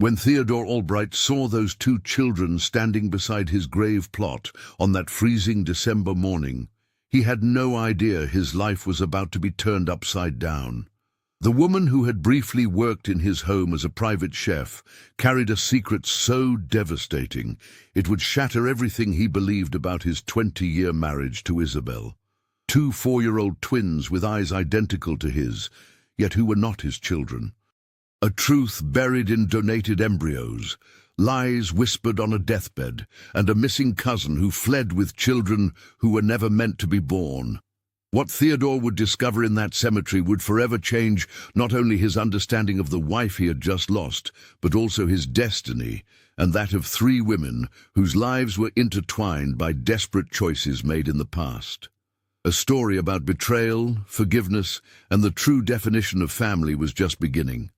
When Theodore Albright saw those two children standing beside his grave plot on that freezing December morning, he had no idea his life was about to be turned upside down. The woman who had briefly worked in his home as a private chef carried a secret so devastating it would shatter everything he believed about his 20-year marriage to Isabel. Two 4-year-old twins with eyes identical to his, yet who were not his children. A truth buried in donated embryos, lies whispered on a deathbed, and a missing cousin who fled with children who were never meant to be born. What Theodore would discover in that cemetery would forever change not only his understanding of the wife he had just lost, but also his destiny, and that of 3 women whose lives were intertwined by desperate choices made in the past. A story about betrayal, forgiveness, and the true definition of family was just beginning.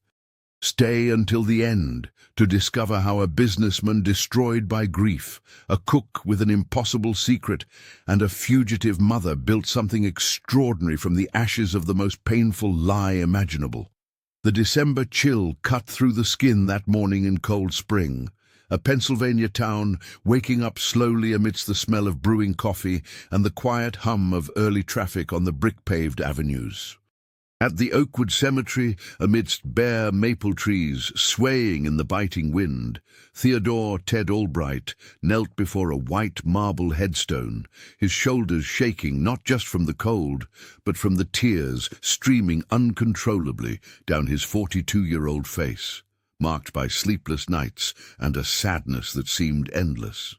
Stay until the end to discover how a businessman destroyed by grief, a cook with an impossible secret, and a fugitive mother built something extraordinary from the ashes of the most painful lie imaginable. The December chill cut through the skin that morning in Cold Spring, a Pennsylvania town waking up slowly amidst the smell of brewing coffee and the quiet hum of early traffic on the brick-paved avenues. At the Oakwood Cemetery, amidst bare maple trees swaying in the biting wind, Theodore Ted Albright knelt before a white marble headstone, his shoulders shaking not just from the cold, but from the tears streaming uncontrollably down his 42-year-old face, marked by sleepless nights and a sadness that seemed endless.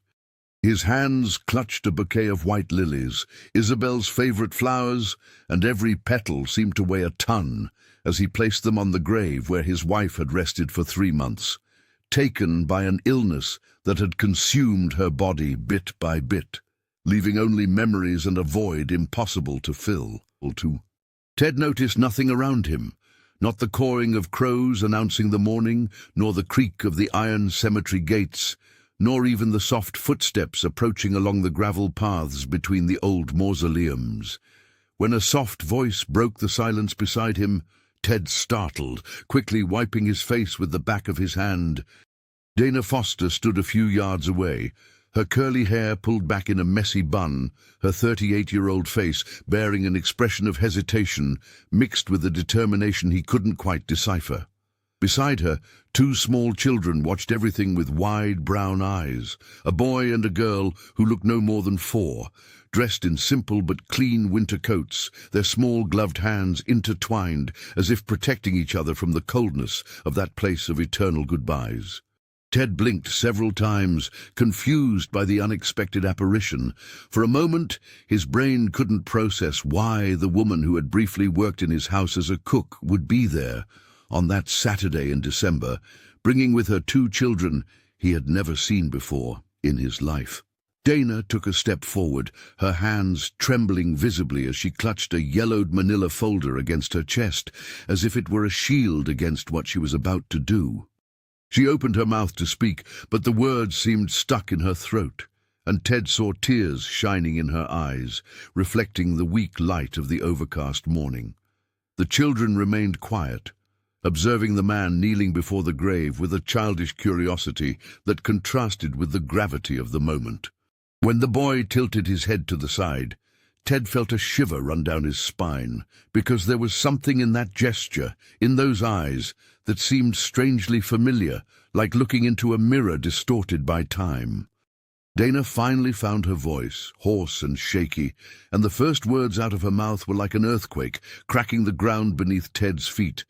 His hands clutched a bouquet of white lilies, Isabel's favorite flowers, and every petal seemed to weigh a ton as he placed them on the grave where his wife had rested for 3 months, taken by an illness that had consumed her body bit by bit, leaving only memories and a void impossible to fill. Ted noticed nothing around him, not the cawing of crows announcing the morning, nor the creak of the iron cemetery gates, nor even the soft footsteps approaching along the gravel paths between the old mausoleums. When a soft voice broke the silence beside him, Ted startled, quickly wiping his face with the back of his hand. Dana Foster stood a few yards away, her curly hair pulled back in a messy bun, her 38-year-old face bearing an expression of hesitation mixed with a determination he couldn't quite decipher. Beside her, 2 small children watched everything with wide brown eyes, a boy and a girl who looked no more than 4, dressed in simple but clean winter coats, their small gloved hands intertwined as if protecting each other from the coldness of that place of eternal goodbyes. Ted blinked several times, confused by the unexpected apparition. For a moment, his brain couldn't process why the woman who had briefly worked in his house as a cook would be there on that Saturday in December, bringing with her 2 children he had never seen before in his life. Dana took a step forward, her hands trembling visibly as she clutched a yellowed manila folder against her chest, as if it were a shield against what she was about to do. She opened her mouth to speak, but the words seemed stuck in her throat, and Ted saw tears shining in her eyes, reflecting the weak light of the overcast morning. The children remained quiet, observing the man kneeling before the grave with a childish curiosity that contrasted with the gravity of the moment. When the boy tilted his head to the side, Ted felt a shiver run down his spine, because there was something in that gesture, in those eyes, that seemed strangely familiar, like looking into a mirror distorted by time. Dana finally found her voice, hoarse and shaky, and the first words out of her mouth were like an earthquake, cracking the ground beneath Ted's feet,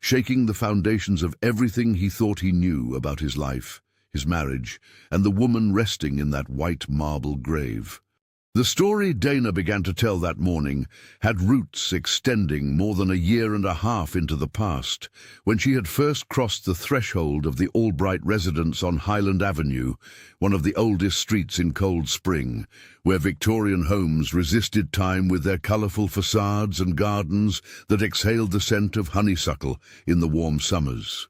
shaking the foundations of everything he thought he knew about his life, his marriage, and the woman resting in that white marble grave. The story Dana began to tell that morning had roots extending more than 1.5 years into the past, when she had first crossed the threshold of the Albright residence on Highland Avenue, one of the oldest streets in Cold Spring, where Victorian homes resisted time with their colourful facades and gardens that exhaled the scent of honeysuckle in the warm summers.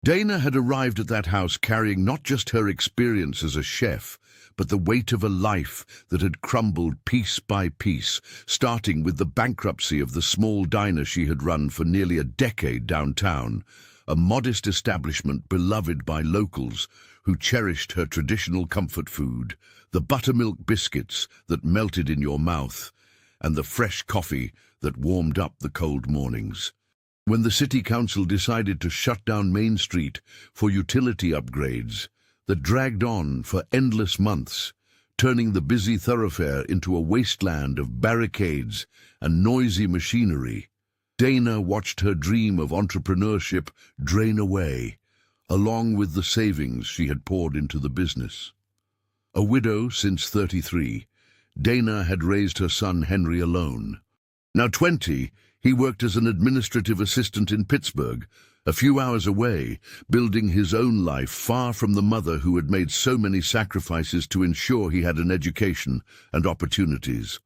Dana had arrived at that house carrying not just her experience as a chef, but the weight of a life that had crumbled piece by piece, starting with the bankruptcy of the small diner she had run for nearly a decade downtown, a modest establishment beloved by locals who cherished her traditional comfort food, the buttermilk biscuits that melted in your mouth, and the fresh coffee that warmed up the cold mornings. When the city council decided to shut down Main Street for utility upgrades that dragged on for endless months, turning the busy thoroughfare into a wasteland of barricades and noisy machinery, Dana watched her dream of entrepreneurship drain away, along with the savings she had poured into the business. A widow since 33, Dana had raised her son Henry alone. Now 20, he worked as an administrative assistant in Pittsburgh, a few hours away, building his own life far from the mother who had made so many sacrifices to ensure he had an education and opportunities.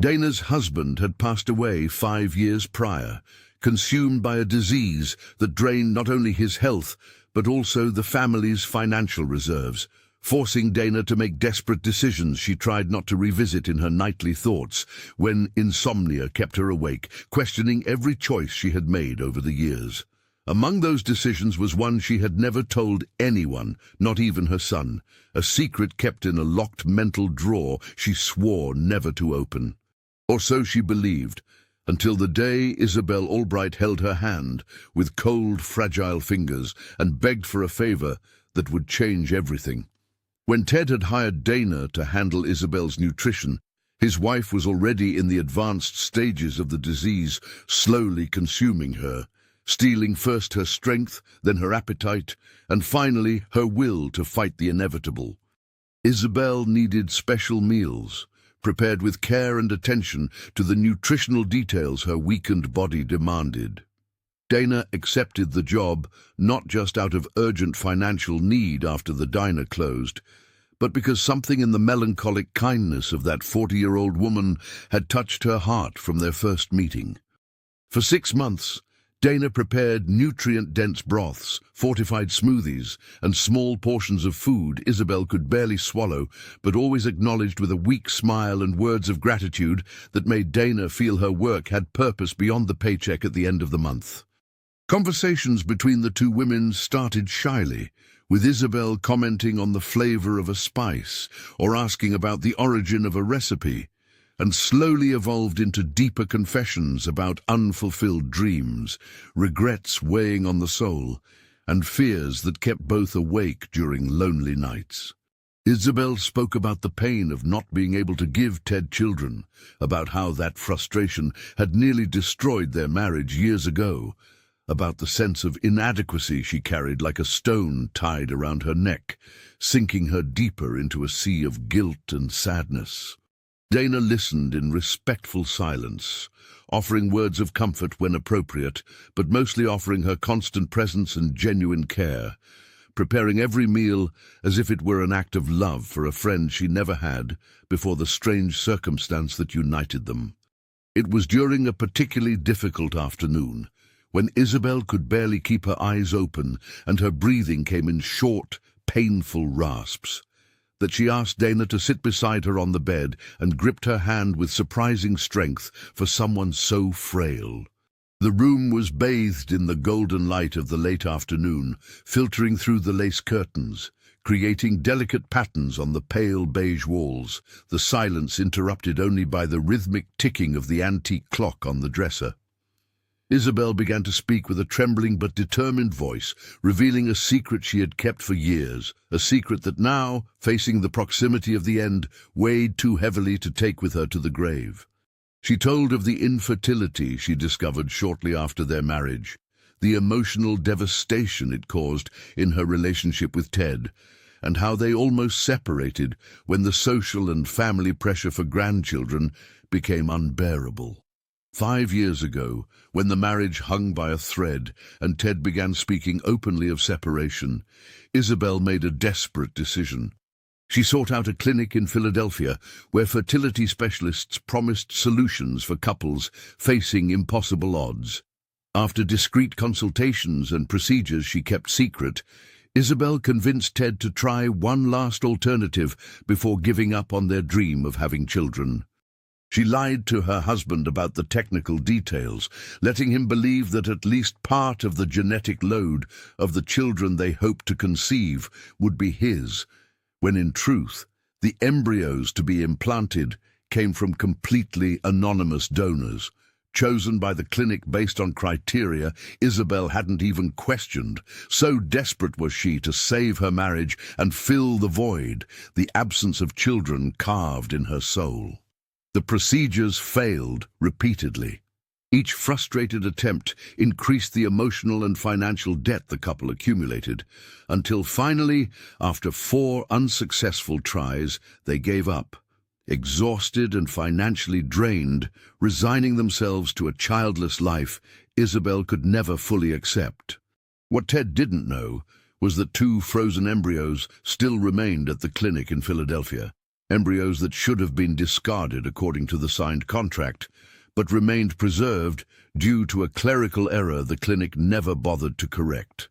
Dana's husband had passed away 5 years prior, consumed by a disease that drained not only his health, but also the family's financial reserves, forcing Dana to make desperate decisions she tried not to revisit in her nightly thoughts when insomnia kept her awake, questioning every choice she had made over the years. Among those decisions was one she had never told anyone, not even her son, a secret kept in a locked mental drawer she swore never to open. Or so she believed, until the day Isabel Albright held her hand with cold, fragile fingers and begged for a favor that would change everything. When Ted had hired Dana to handle Isabel's nutrition, his wife was already in the advanced stages of the disease, slowly consuming her, stealing first her strength, then her appetite, and finally her will to fight the inevitable. Isabel needed special meals, prepared with care and attention to the nutritional details her weakened body demanded. Dana accepted the job not just out of urgent financial need after the diner closed, but because something in the melancholic kindness of that 40-year-old woman had touched her heart from their first meeting. For 6 months, Dana prepared nutrient-dense broths, fortified smoothies, and small portions of food Isabel could barely swallow, but always acknowledged with a weak smile and words of gratitude that made Dana feel her work had purpose beyond the paycheck at the end of the month. Conversations between the two women started shyly, with Isabel commenting on the flavor of a spice or asking about the origin of a recipe, and slowly evolved into deeper confessions about unfulfilled dreams, regrets weighing on the soul, and fears that kept both awake during lonely nights. Isabel spoke about the pain of not being able to give Ted children, about how that frustration had nearly destroyed their marriage years ago, about the sense of inadequacy she carried like a stone tied around her neck, sinking her deeper into a sea of guilt and sadness. Dana listened in respectful silence, offering words of comfort when appropriate, but mostly offering her constant presence and genuine care, preparing every meal as if it were an act of love for a friend she never had before the strange circumstance that united them. It was during a particularly difficult afternoon, when Isabel could barely keep her eyes open and her breathing came in short, painful rasps, that she asked Dana to sit beside her on the bed and gripped her hand with surprising strength for someone so frail. The room was bathed in the golden light of the late afternoon, filtering through the lace curtains, creating delicate patterns on the pale beige walls, the silence interrupted only by the rhythmic ticking of the antique clock on the dresser. Isabel began to speak with a trembling but determined voice, revealing a secret she had kept for years, a secret that now, facing the proximity of the end, weighed too heavily to take with her to the grave. She told of the infertility she discovered shortly after their marriage, the emotional devastation it caused in her relationship with Ted, and how they almost separated when the social and family pressure for grandchildren became unbearable. 5 years ago, when the marriage hung by a thread and Ted began speaking openly of separation, Isabel made a desperate decision. She sought out a clinic in Philadelphia where fertility specialists promised solutions for couples facing impossible odds. After discreet consultations and procedures she kept secret, Isabel convinced Ted to try one last alternative before giving up on their dream of having children. She lied to her husband about the technical details, letting him believe that at least part of the genetic load of the children they hoped to conceive would be his, when in truth, the embryos to be implanted came from completely anonymous donors, chosen by the clinic based on criteria Isabel hadn't even questioned. So desperate was she to save her marriage and fill the void, the absence of children carved in her soul. The procedures failed repeatedly. Each frustrated attempt increased the emotional and financial debt the couple accumulated, until finally, after 4 unsuccessful tries, they gave up. Exhausted and financially drained, resigning themselves to a childless life Isabel could never fully accept. What Ted didn't know was that 2 frozen embryos still remained at the clinic in Philadelphia, embryos that should have been discarded according to the signed contract, but remained preserved due to a clerical error the clinic never bothered to correct.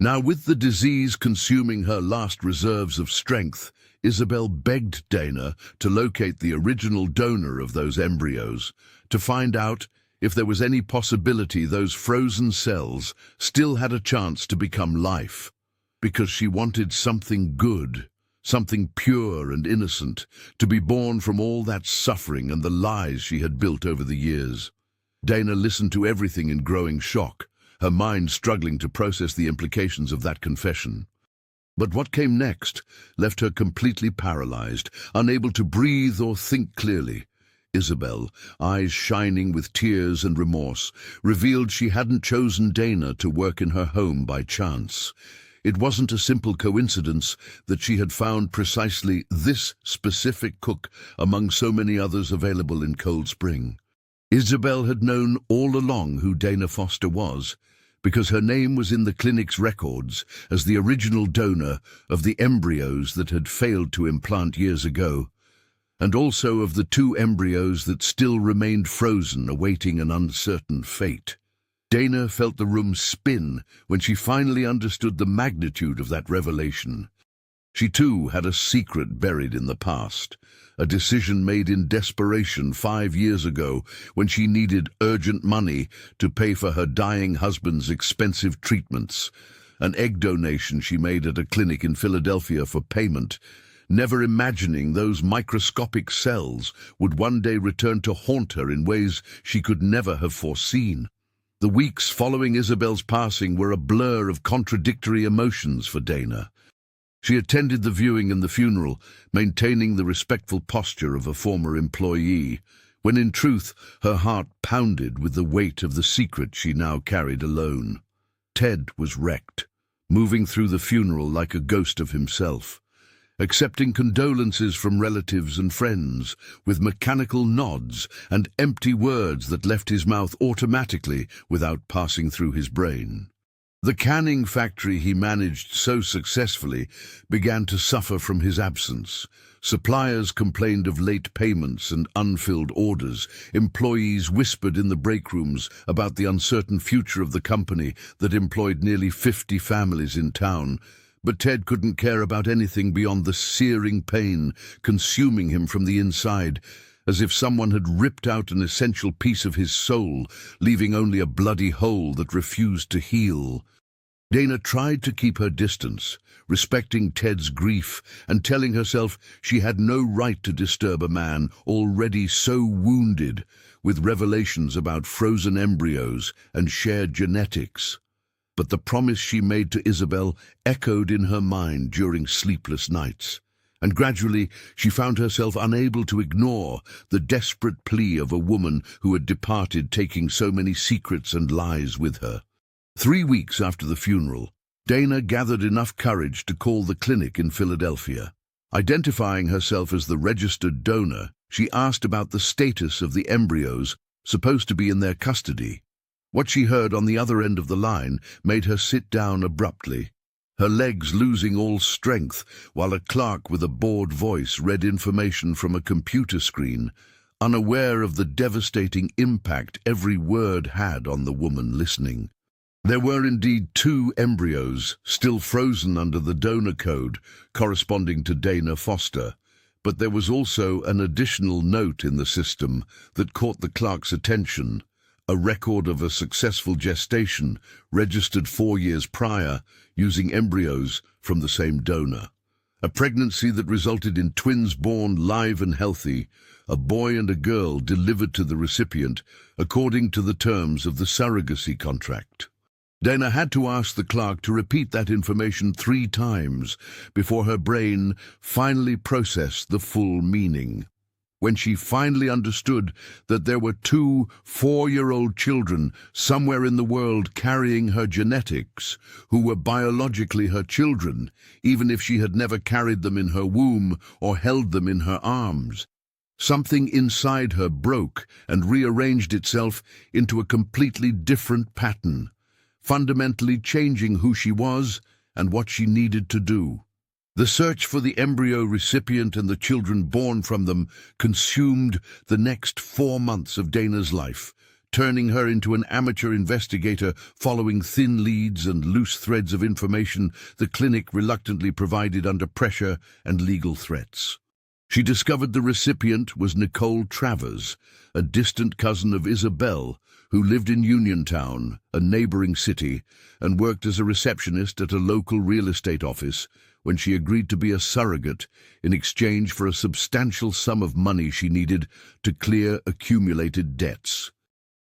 Now, with the disease consuming her last reserves of strength, Isabel begged Dana to locate the original donor of those embryos, to find out if there was any possibility those frozen cells still had a chance to become life, because she wanted something good, something pure and innocent, to be born from all that suffering and the lies she had built over the years. Dana listened to everything in growing shock, her mind struggling to process the implications of that confession. But what came next left her completely paralyzed, unable to breathe or think clearly. Isabel, eyes shining with tears and remorse, revealed she hadn't chosen Dana to work in her home by chance. It wasn't a simple coincidence that she had found precisely this specific cook among so many others available in Cold Spring. Isabel had known all along who Dana Foster was, because her name was in the clinic's records as the original donor of the embryos that had failed to implant years ago, and also of the 2 embryos that still remained frozen, awaiting an uncertain fate. Dana felt the room spin when she finally understood the magnitude of that revelation. She too had a secret buried in the past, a decision made in desperation 5 years ago when she needed urgent money to pay for her dying husband's expensive treatments, an egg donation she made at a clinic in Philadelphia for payment, never imagining those microscopic cells would one day return to haunt her in ways she could never have foreseen. The weeks following Isabel's passing were a blur of contradictory emotions for Dana. She attended the viewing and the funeral, maintaining the respectful posture of a former employee, when in truth her heart pounded with the weight of the secret she now carried alone. Ted was wrecked, moving through the funeral like a ghost of himself, accepting condolences from relatives and friends with mechanical nods and empty words that left his mouth automatically without passing through his brain. The canning factory he managed so successfully began to suffer from his absence. Suppliers complained of late payments and unfilled orders. Employees whispered in the break rooms about the uncertain future of the company that employed nearly 50 families in town. But Ted couldn't care about anything beyond the searing pain consuming him from the inside, as if someone had ripped out an essential piece of his soul, leaving only a bloody hole that refused to heal. Dana tried to keep her distance, respecting Ted's grief and telling herself she had no right to disturb a man already so wounded with revelations about frozen embryos and shared genetics. But the promise she made to Isabel echoed in her mind during sleepless nights, and gradually she found herself unable to ignore the desperate plea of a woman who had departed, taking so many secrets and lies with her. 3 weeks after the funeral, Dana gathered enough courage to call the clinic in Philadelphia. Identifying herself as the registered donor, she asked about the status of the embryos supposed to be in their custody. What she heard on the other end of the line made her sit down abruptly, her legs losing all strength, while a clerk with a bored voice read information from a computer screen, unaware of the devastating impact every word had on the woman listening. There were indeed 2 embryos still frozen under the donor code corresponding to Dana Foster, But there was also an additional note in the system that caught the clerk's attention, a record of a successful gestation registered 4 years prior using embryos from the same donor. A pregnancy that resulted in twins born live and healthy, a boy and a girl delivered to the recipient according to the terms of the surrogacy contract. Dana had to ask the clerk to repeat that information 3 times before her brain finally processed the full meaning. When she finally understood that there were 2 4-year-old children somewhere in the world carrying her genetics, who were biologically her children, even if she had never carried them in her womb or held them in her arms, something inside her broke and rearranged itself into a completely different pattern, fundamentally changing who she was and what she needed to do. The search for the embryo recipient and the children born from them consumed the next 4 months of Dana's life, turning her into an amateur investigator following thin leads and loose threads of information the clinic reluctantly provided under pressure and legal threats. She discovered the recipient was Nicole Travers, a distant cousin of Isabel, who lived in Uniontown, a neighboring city, and worked as a receptionist at a local real estate office when she agreed to be a surrogate in exchange for a substantial sum of money she needed to clear accumulated debts.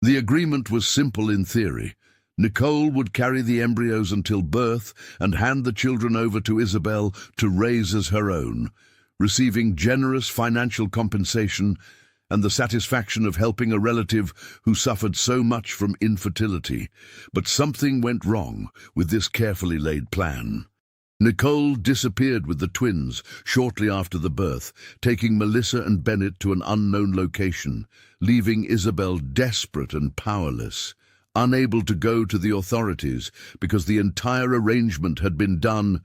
The agreement was simple in theory. Nicole would carry the embryos until birth and hand the children over to Isabel to raise as her own, receiving generous financial compensation and the satisfaction of helping a relative who suffered so much from infertility. But something went wrong with this carefully laid plan. Nicole disappeared with the twins shortly after the birth, taking Melissa and Bennett to an unknown location, leaving Isabel desperate and powerless, unable to go to the authorities because the entire arrangement had been done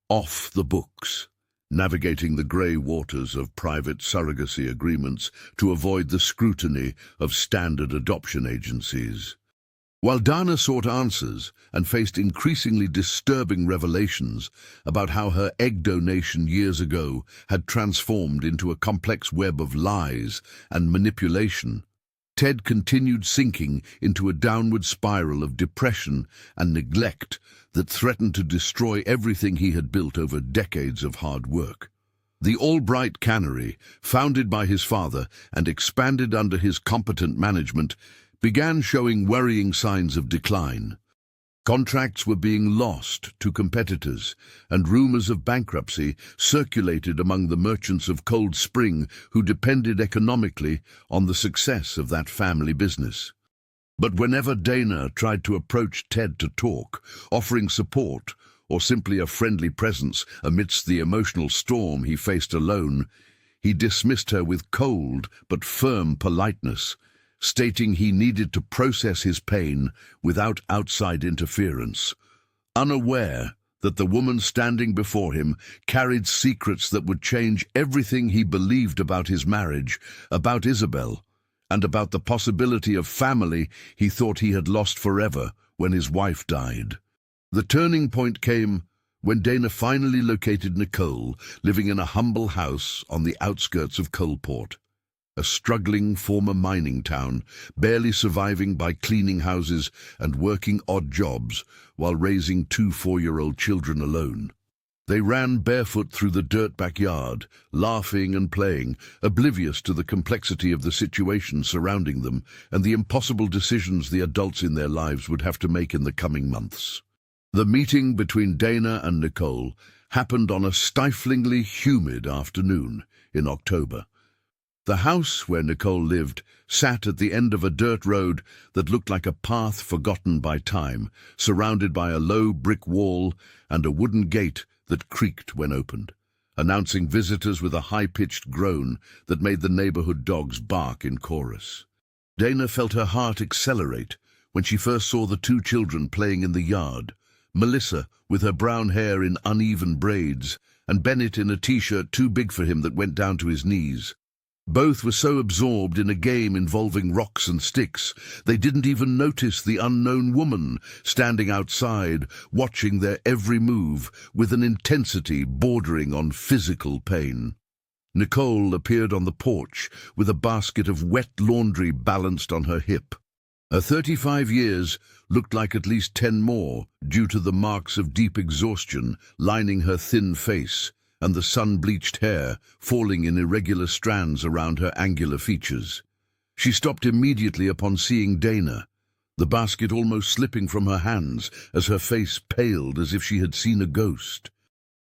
off the books, navigating the grey waters of private surrogacy agreements to avoid the scrutiny of standard adoption agencies. While Dana sought answers and faced increasingly disturbing revelations about how her egg donation years ago had transformed into a complex web of lies and manipulation, Ted continued sinking into a downward spiral of depression and neglect that threatened to destroy everything he had built over decades of hard work. The Albright Cannery, founded by his father and expanded under his competent management, began showing worrying signs of decline. Contracts were being lost to competitors, and rumors of bankruptcy circulated among the merchants of Cold Spring who depended economically on the success of that family business. But whenever Dana tried to approach Ted to talk, offering support or simply a friendly presence amidst the emotional storm he faced alone, he dismissed her with cold but firm politeness, stating he needed to process his pain without outside interference, unaware that the woman standing before him carried secrets that would change everything he believed about his marriage, about Isabel, and about the possibility of family he thought he had lost forever when his wife died. The turning point came when Dana finally located Nicole living in a humble house on the outskirts of Coalport, a struggling former mining town, barely surviving by cleaning houses and working odd jobs while raising 2 4-year-old children alone. They ran barefoot through the dirt backyard, laughing and playing, oblivious to the complexity of the situation surrounding them and the impossible decisions the adults in their lives would have to make in the coming months. The meeting between Dana and Nicole happened on a stiflingly humid afternoon in October. The house where Nicole lived sat at the end of a dirt road that looked like a path forgotten by time, surrounded by a low brick wall and a wooden gate that creaked when opened, announcing visitors with a high-pitched groan that made the neighborhood dogs bark in chorus. Dana felt her heart accelerate when she first saw the 2 children playing in the yard, Melissa with her brown hair in uneven braids, and Bennett in a t-shirt too big for him that went down to his knees. Both were so absorbed in a game involving rocks and sticks, they didn't even notice the unknown woman standing outside, watching their every move with an intensity bordering on physical pain. Nicole appeared on the porch with a basket of wet laundry balanced on her hip. Her 35 years looked like at least 10 more due to the marks of deep exhaustion lining her thin face and the sun-bleached hair falling in irregular strands around her angular features. She stopped immediately upon seeing Dana, the basket almost slipping from her hands as her face paled as if she had seen a ghost.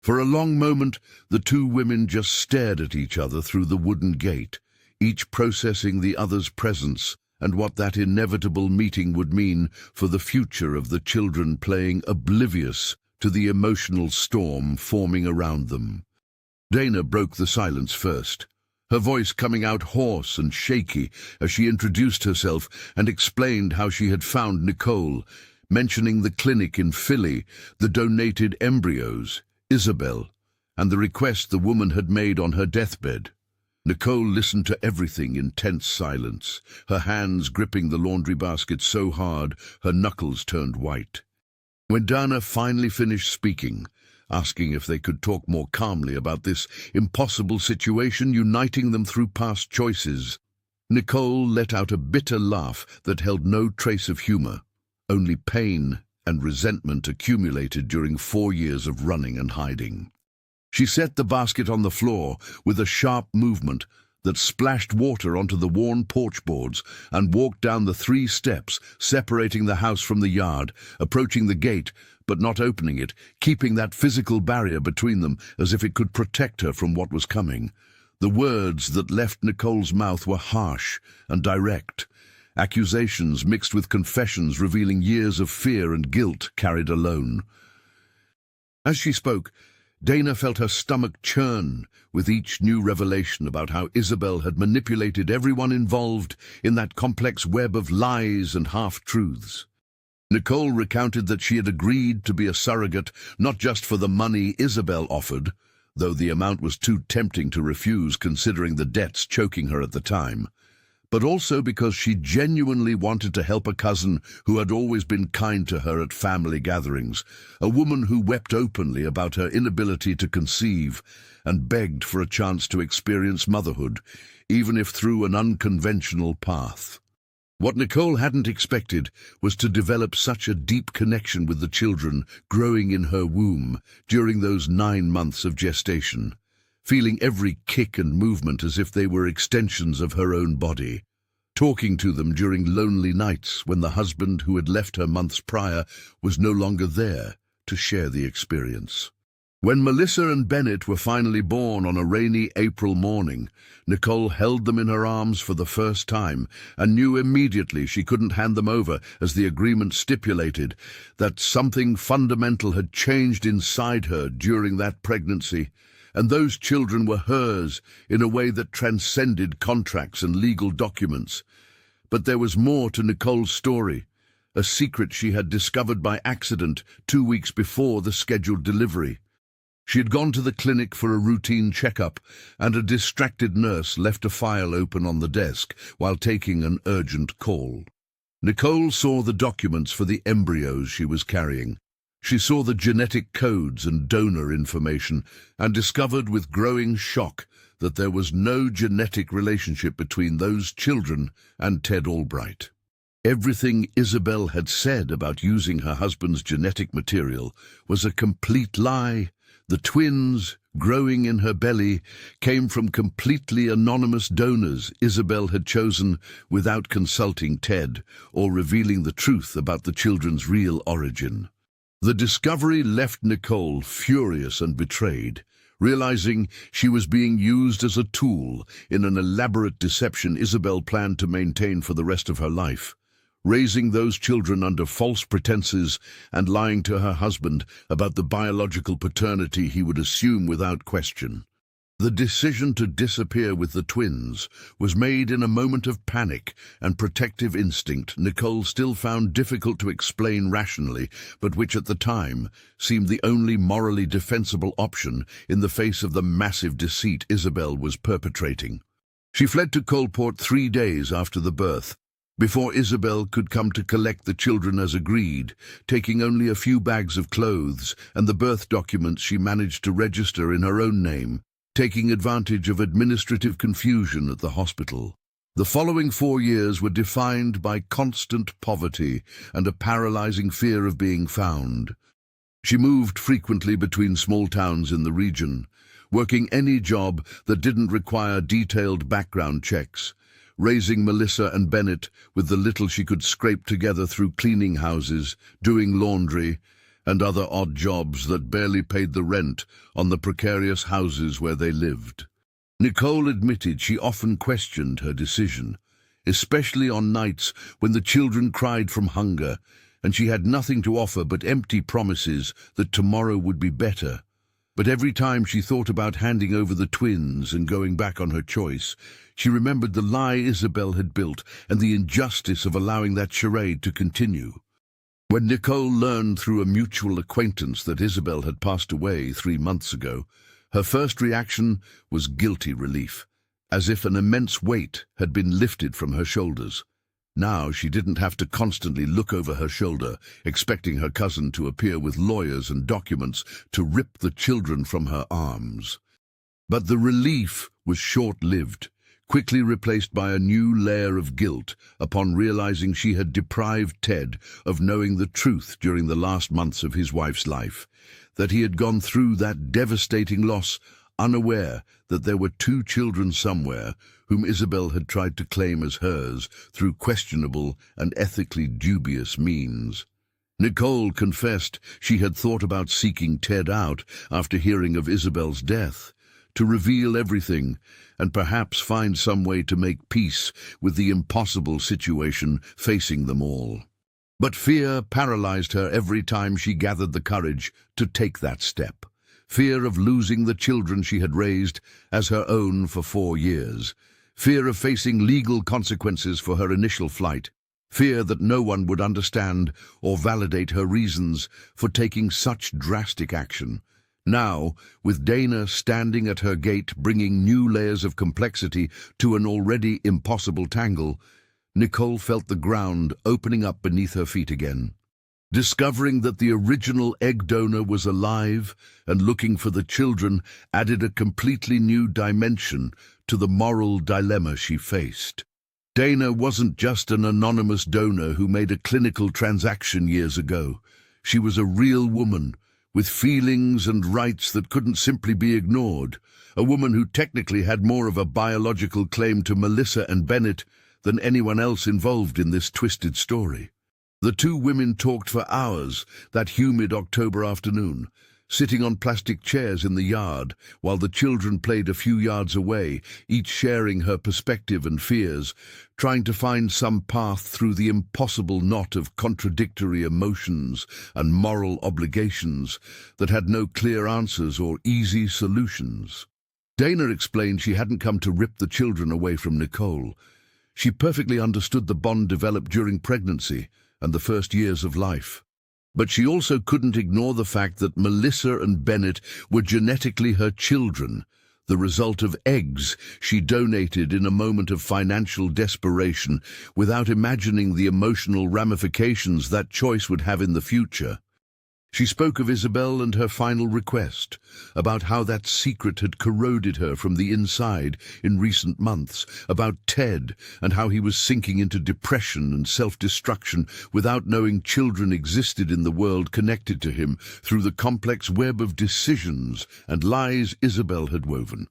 For a long moment, the two women just stared at each other through the wooden gate, each processing the other's presence and what that inevitable meeting would mean for the future of the children, playing oblivious to the emotional storm forming around them. Dana broke the silence first, her voice coming out hoarse and shaky as she introduced herself and explained how she had found Nicole, mentioning the clinic in Philly, the donated embryos, Isabel, and the request the woman had made on her deathbed. Nicole listened to everything in tense silence, her hands gripping the laundry basket so hard her knuckles turned white. When Dana finally finished speaking, asking if they could talk more calmly about this impossible situation uniting them through past choices, Nicole let out a bitter laugh that held no trace of humor, only pain and resentment accumulated during 4 years of running and hiding. She set the basket on the floor with a sharp movement that splashed water onto the worn porch boards and walked down the 3 steps separating the house from the yard, approaching the gate but not opening it, keeping that physical barrier between them as if it could protect her from what was coming. The words that left Nicole's mouth were harsh and direct, accusations mixed with confessions revealing years of fear and guilt carried alone. As she spoke, Dana felt her stomach churn with each new revelation about how Isabel had manipulated everyone involved in that complex web of lies and half-truths. Nicole recounted that she had agreed to be a surrogate not just for the money Isabel offered, though the amount was too tempting to refuse considering the debts choking her at the time, but also because she genuinely wanted to help a cousin who had always been kind to her at family gatherings, a woman who wept openly about her inability to conceive and begged for a chance to experience motherhood, even if through an unconventional path. What Nicole hadn't expected was to develop such a deep connection with the children growing in her womb during those 9 months of gestation, feeling every kick and movement as if they were extensions of her own body, talking to them during lonely nights when the husband who had left her months prior was no longer there to share the experience. When Melissa and Bennett were finally born on a rainy April morning, Nicole held them in her arms for the first time and knew immediately she couldn't hand them over, as the agreement stipulated that something fundamental had changed inside her during that pregnancy, and those children were hers in a way that transcended contracts and legal documents. But there was more to Nicole's story, a secret she had discovered by accident 2 weeks before the scheduled delivery. She had gone to the clinic for a routine checkup, and a distracted nurse left a file open on the desk while taking an urgent call. Nicole saw the documents for the embryos she was carrying. She saw the genetic codes and donor information and discovered with growing shock that there was no genetic relationship between those children and Ted Albright. Everything Isabel had said about using her husband's genetic material was a complete lie. The twins, growing in her belly, came from completely anonymous donors Isabel had chosen without consulting Ted or revealing the truth about the children's real origin. The discovery left Nicole furious and betrayed, realizing she was being used as a tool in an elaborate deception Isabel planned to maintain for the rest of her life, raising those children under false pretenses and lying to her husband about the biological paternity he would assume without question. The decision to disappear with the twins was made in a moment of panic and protective instinct Nicole still found difficult to explain rationally, but which at the time seemed the only morally defensible option in the face of the massive deceit Isabel was perpetrating. She fled to Coalport 3 days after the birth, before Isabel could come to collect the children as agreed, taking only a few bags of clothes and the birth documents she managed to register in her own name, taking advantage of administrative confusion at the hospital. The following 4 years were defined by constant poverty and a paralyzing fear of being found. She moved frequently between small towns in the region, working any job that didn't require detailed background checks, raising Melissa and Bennett with the little she could scrape together through cleaning houses, doing laundry, and other odd jobs that barely paid the rent on the precarious houses where they lived. Nicole admitted she often questioned her decision, especially on nights when the children cried from hunger and she had nothing to offer but empty promises that tomorrow would be better. But every time she thought about handing over the twins and going back on her choice, she remembered the lie Isabel had built and the injustice of allowing that charade to continue. When Nicole learned through a mutual acquaintance that Isabel had passed away 3 months ago, her first reaction was guilty relief, as if an immense weight had been lifted from her shoulders. Now she didn't have to constantly look over her shoulder, expecting her cousin to appear with lawyers and documents to rip the children from her arms. But the relief was short-lived, quickly replaced by a new layer of guilt upon realizing she had deprived Ted of knowing the truth during the last months of his wife's life, that he had gone through that devastating loss unaware that there were 2 children somewhere whom Isabel had tried to claim as hers through questionable and ethically dubious means. Nicole confessed she had thought about seeking Ted out after hearing of Isabel's death, to reveal everything and perhaps find some way to make peace with the impossible situation facing them all. But fear paralyzed her every time she gathered the courage to take that step. Fear of losing the children she had raised as her own for 4 years. Fear of facing legal consequences for her initial flight. Fear that no one would understand or validate her reasons for taking such drastic action. Now, with Dana standing at her gate bringing new layers of complexity to an already impossible tangle, Nicole felt the ground opening up beneath her feet again. Discovering that the original egg donor was alive and looking for the children added a completely new dimension to the moral dilemma she faced. Dana wasn't just an anonymous donor who made a clinical transaction years ago. She was a real woman, with feelings and rights that couldn't simply be ignored, a woman who technically had more of a biological claim to Melissa and Bennett than anyone else involved in this twisted story. The 2 women talked for hours that humid October afternoon, sitting on plastic chairs in the yard while the children played a few yards away, each sharing her perspective and fears, trying to find some path through the impossible knot of contradictory emotions and moral obligations that had no clear answers or easy solutions. Dana explained she hadn't come to rip the children away from Nicole. She perfectly understood the bond developed during pregnancy and the first years of life. But she also couldn't ignore the fact that Melissa and Bennett were genetically her children, the result of eggs she donated in a moment of financial desperation, without imagining the emotional ramifications that choice would have in the future. She spoke of Isabel and her final request, about how that secret had corroded her from the inside in recent months, about Ted and how he was sinking into depression and self-destruction without knowing children existed in the world connected to him through the complex web of decisions and lies Isabel had woven.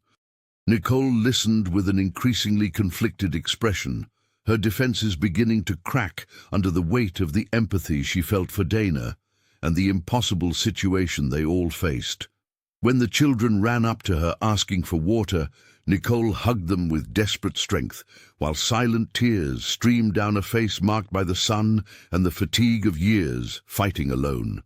Nicole listened with an increasingly conflicted expression, her defenses beginning to crack under the weight of the empathy she felt for Dana and the impossible situation they all faced. When the children ran up to her asking for water, Nicole hugged them with desperate strength, while silent tears streamed down a face marked by the sun and the fatigue of years fighting alone.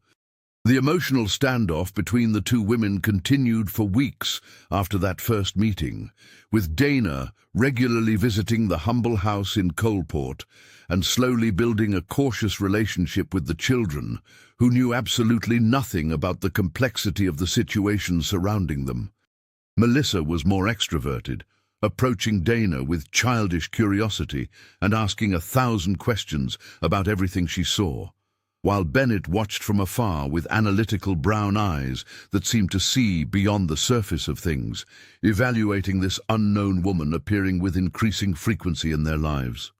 The emotional standoff between the 2 women continued for weeks after that first meeting, with Dana regularly visiting the humble house in Coalport and slowly building a cautious relationship with the children, who knew absolutely nothing about the complexity of the situation surrounding them. Melissa was more extroverted, approaching Dana with childish curiosity and asking 1,000 questions about everything she saw. while Bennett watched from afar with analytical brown eyes that seemed to see beyond the surface of things, evaluating this unknown woman appearing with increasing frequency in their lives.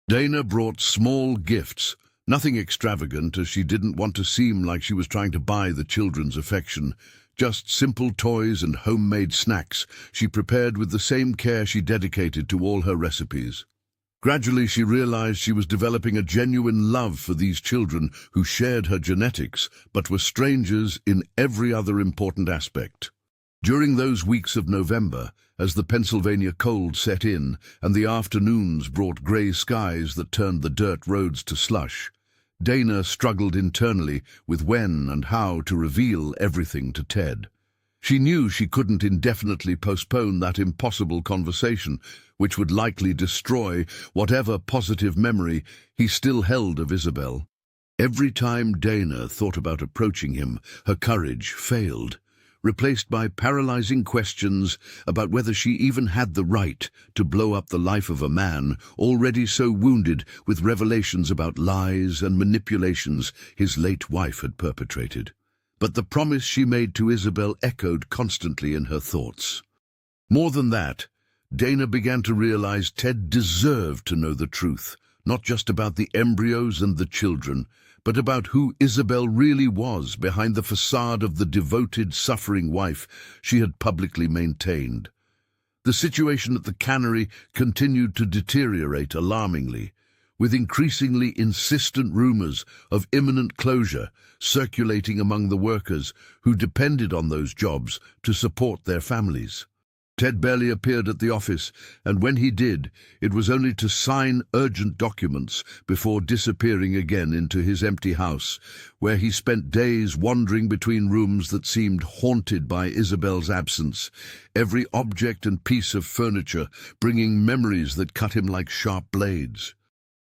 Dana brought small gifts, nothing extravagant, as she didn't want to seem like she was trying to buy the children's affection. Just simple toys and homemade snacks she prepared with the same care she dedicated to all her recipes. Gradually, she realized she was developing a genuine love for these children who shared her genetics, but were strangers in every other important aspect. During those weeks of November, as the Pennsylvania cold set in and the afternoons brought grey skies that turned the dirt roads to slush, Dana struggled internally with when and how to reveal everything to Ted. She knew she couldn't indefinitely postpone that impossible conversation, which would likely destroy whatever positive memory he still held of Isabel. Every time Dana thought about approaching him, her courage failed, replaced by paralyzing questions about whether she even had the right to blow up the life of a man already so wounded with revelations about lies and manipulations his late wife had perpetrated. But the promise she made to Isabel echoed constantly in her thoughts. More than that, Dana began to realize Ted deserved to know the truth, not just about the embryos and the children, but about who Isabel really was behind the facade of the devoted, suffering wife she had publicly maintained. The situation at the cannery continued to deteriorate alarmingly, with increasingly insistent rumors of imminent closure circulating among the workers who depended on those jobs to support their families. Ted barely appeared at the office, and when he did, it was only to sign urgent documents before disappearing again into his empty house, where he spent days wandering between rooms that seemed haunted by Isabel's absence, every object and piece of furniture bringing memories that cut him like sharp blades.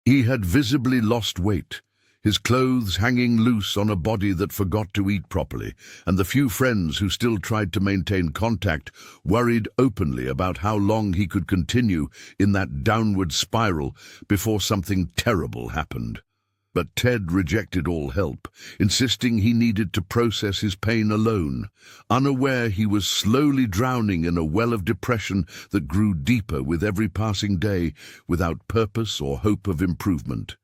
He had visibly lost weight, his clothes hanging loose on a body that forgot to eat properly, and the few friends who still tried to maintain contact worried openly about how long he could continue in that downward spiral before something terrible happened. But Ted rejected all help, insisting he needed to process his pain alone, unaware he was slowly drowning in a well of depression that grew deeper with every passing day, without purpose or hope of improvement.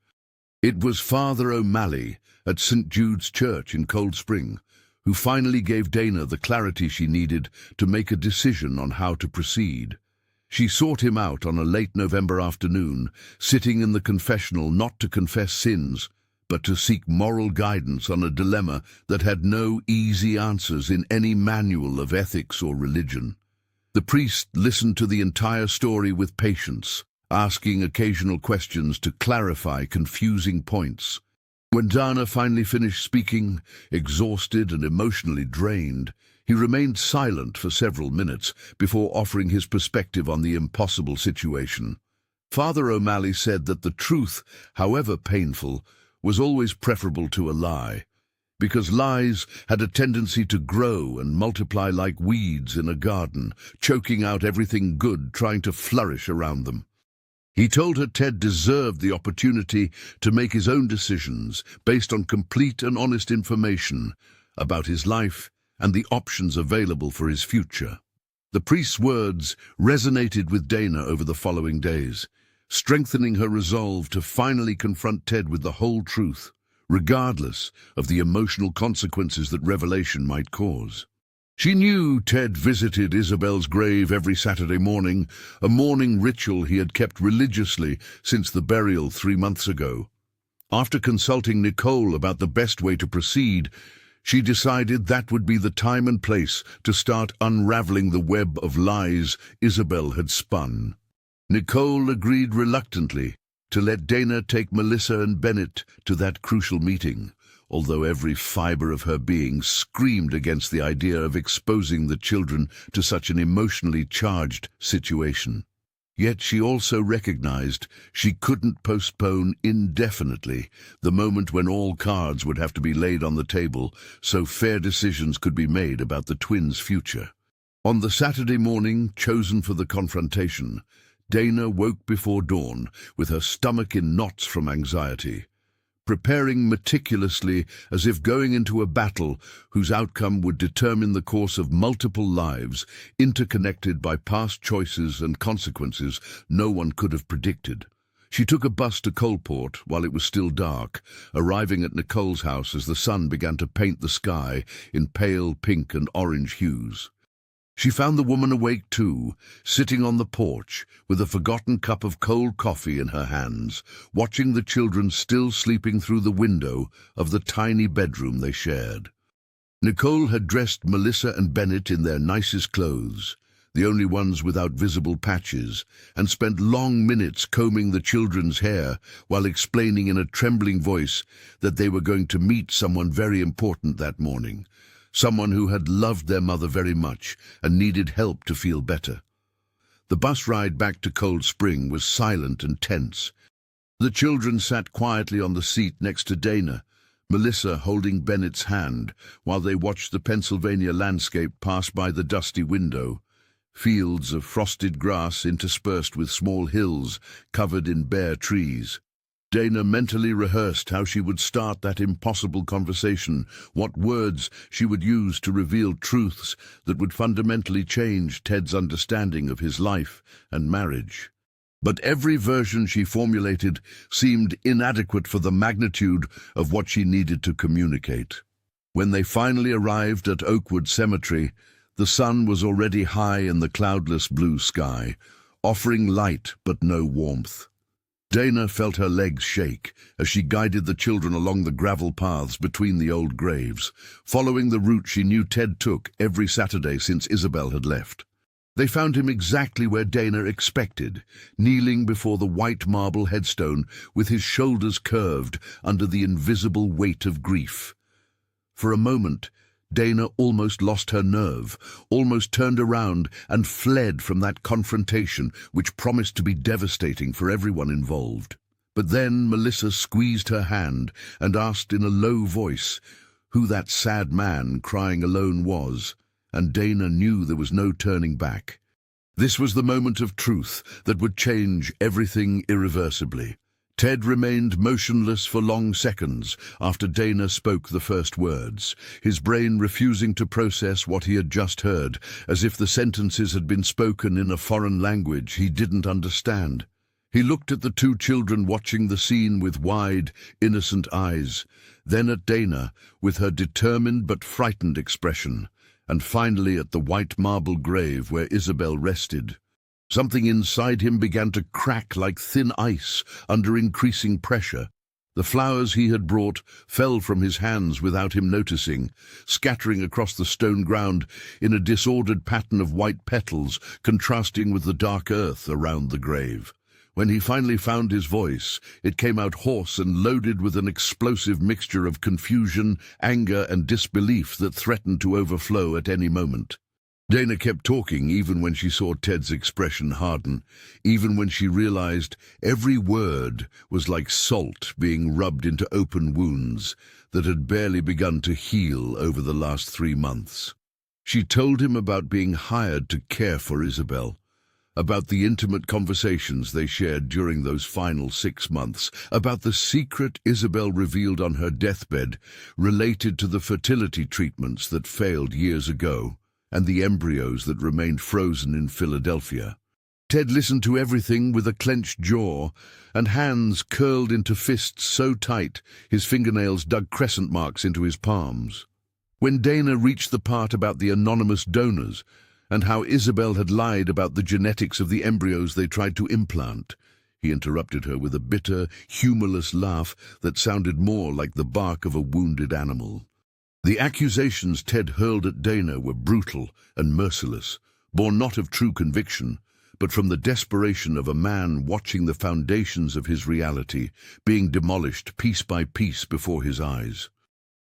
It was Father O'Malley at St. Jude's Church in Cold Spring who finally gave Dana the clarity she needed to make a decision on how to proceed. She sought him out on a late November afternoon, sitting in the confessional not to confess sins, but to seek moral guidance on a dilemma that had no easy answers in any manual of ethics or religion. The priest listened to the entire story with patience, asking occasional questions to clarify confusing points. When Dana finally finished speaking, exhausted and emotionally drained, he remained silent for several minutes before offering his perspective on the impossible situation. Father O'Malley said that the truth, however painful, was always preferable to a lie, because lies had a tendency to grow and multiply like weeds in a garden, choking out everything good trying to flourish around them. He told her Ted deserved the opportunity to make his own decisions based on complete and honest information about his life and the options available for his future. The priest's words resonated with Dana over the following days, strengthening her resolve to finally confront Ted with the whole truth, regardless of the emotional consequences that revelation might cause. She knew Ted visited Isabel's grave every Saturday morning, a morning ritual he had kept religiously since the burial 3 months ago. After consulting Nicole about the best way to proceed, she decided that would be the time and place to start unraveling the web of lies Isabel had spun. Nicole agreed reluctantly to let Dana take Melissa and Bennett to that crucial meeting, although every fiber of her being screamed against the idea of exposing the children to such an emotionally charged situation. Yet she also recognized she couldn't postpone indefinitely the moment when all cards would have to be laid on the table so fair decisions could be made about the twins' future. On the Saturday morning chosen for the confrontation, Dana woke before dawn with her stomach in knots from anxiety. preparing meticulously as if going into a battle whose outcome would determine the course of multiple lives, interconnected by past choices and consequences no one could have predicted. She took a bus to Coalport while it was still dark, arriving at Nicole's house as the sun began to paint the sky in pale pink and orange hues. She found the woman awake too, sitting on the porch with a forgotten cup of cold coffee in her hands, watching the children still sleeping through the window of the tiny bedroom they shared. Nicole had dressed Melissa and Bennett in their nicest clothes, the only ones without visible patches, and spent long minutes combing the children's hair while explaining in a trembling voice that they were going to meet someone very important that morning. Someone who had loved their mother very much and needed help to feel better. The bus ride back to Cold Spring was silent and tense. The children sat quietly on the seat next to Dana, Melissa holding Bennett's hand while they watched the Pennsylvania landscape pass by the dusty window. Fields of frosted grass interspersed with small hills covered in bare trees. Dana mentally rehearsed how she would start that impossible conversation, what words she would use to reveal truths that would fundamentally change Ted's understanding of his life and marriage. But every version she formulated seemed inadequate for the magnitude of what she needed to communicate. When they finally arrived at Oakwood Cemetery, the sun was already high in the cloudless blue sky, offering light but no warmth. Dana felt her legs shake as she guided the children along the gravel paths between the old graves, following the route she knew Ted took every Saturday since Isabel had left. They found him exactly where Dana expected, kneeling before the white marble headstone with his shoulders curved under the invisible weight of grief. For a moment, Dana almost lost her nerve, almost turned around and fled from that confrontation which promised to be devastating for everyone involved. But then Melissa squeezed her hand and asked in a low voice who that sad man crying alone was, and Dana knew there was no turning back. This was the moment of truth that would change everything irreversibly. Ted remained motionless for long seconds after Dana spoke the first words, his brain refusing to process what he had just heard, as if the sentences had been spoken in a foreign language he didn't understand. He looked at the two children watching the scene with wide, innocent eyes, then at Dana with her determined but frightened expression, and finally at the white marble grave where Isabel rested. Something inside him began to crack like thin ice under increasing pressure. The flowers he had brought fell from his hands without him noticing, scattering across the stone ground in a disordered pattern of white petals contrasting with the dark earth around the grave. When he finally found his voice, it came out hoarse and loaded with an explosive mixture of confusion, anger, and disbelief that threatened to overflow at any moment. Dana kept talking even when she saw Ted's expression harden, even when she realized every word was like salt being rubbed into open wounds that had barely begun to heal over the last 3 months. She told him about being hired to care for Isabel, about the intimate conversations they shared during those final 6 months, about the secret Isabel revealed on her deathbed related to the fertility treatments that failed years ago, and the embryos that remained frozen in Philadelphia. Ted listened to everything with a clenched jaw and hands curled into fists so tight his fingernails dug crescent marks into his palms. When Dana reached the part about the anonymous donors and how Isabel had lied about the genetics of the embryos they tried to implant, he interrupted her with a bitter, humorless laugh that sounded more like the bark of a wounded animal. The accusations Ted hurled at Dana were brutal and merciless, born not of true conviction, but from the desperation of a man watching the foundations of his reality being demolished piece by piece before his eyes.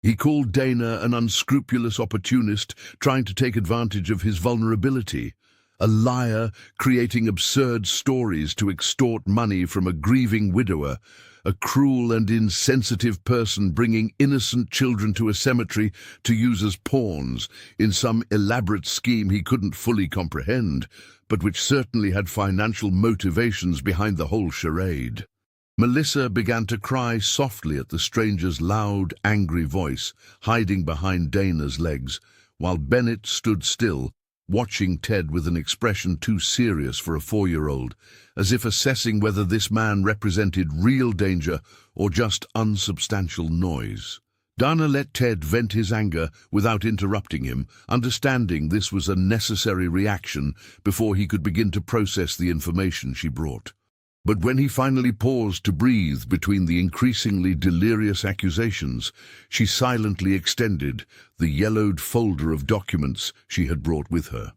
He called Dana an unscrupulous opportunist trying to take advantage of his vulnerability, a liar creating absurd stories to extort money from a grieving widower, a cruel and insensitive person bringing innocent children to a cemetery to use as pawns in some elaborate scheme he couldn't fully comprehend, but which certainly had financial motivations behind the whole charade. Melissa began to cry softly at the stranger's loud, angry voice, hiding behind Dana's legs, while Bennett stood still, watching Ted with an expression too serious for a 4-year-old, as if assessing whether this man represented real danger or just unsubstantial noise. Dana let Ted vent his anger without interrupting him, understanding this was a necessary reaction before he could begin to process the information she brought. But when he finally paused to breathe between the increasingly delirious accusations, she silently extended the yellowed folder of documents she had brought with her.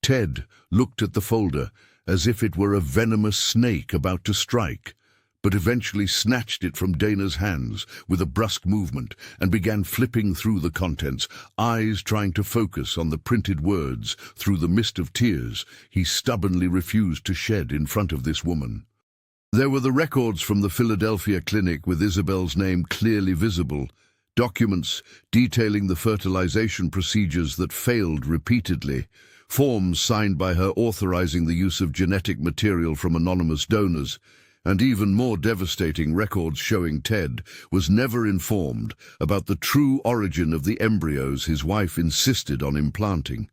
Ted looked at the folder as if it were a venomous snake about to strike, but eventually snatched it from Dana's hands with a brusque movement and began flipping through the contents, eyes trying to focus on the printed words through the mist of tears he stubbornly refused to shed in front of this woman. There were the records from the Philadelphia clinic with Isabel's name clearly visible, documents detailing the fertilization procedures that failed repeatedly, forms signed by her authorizing the use of genetic material from anonymous donors, and even more devastating records showing Ted was never informed about the true origin of the embryos his wife insisted on implanting.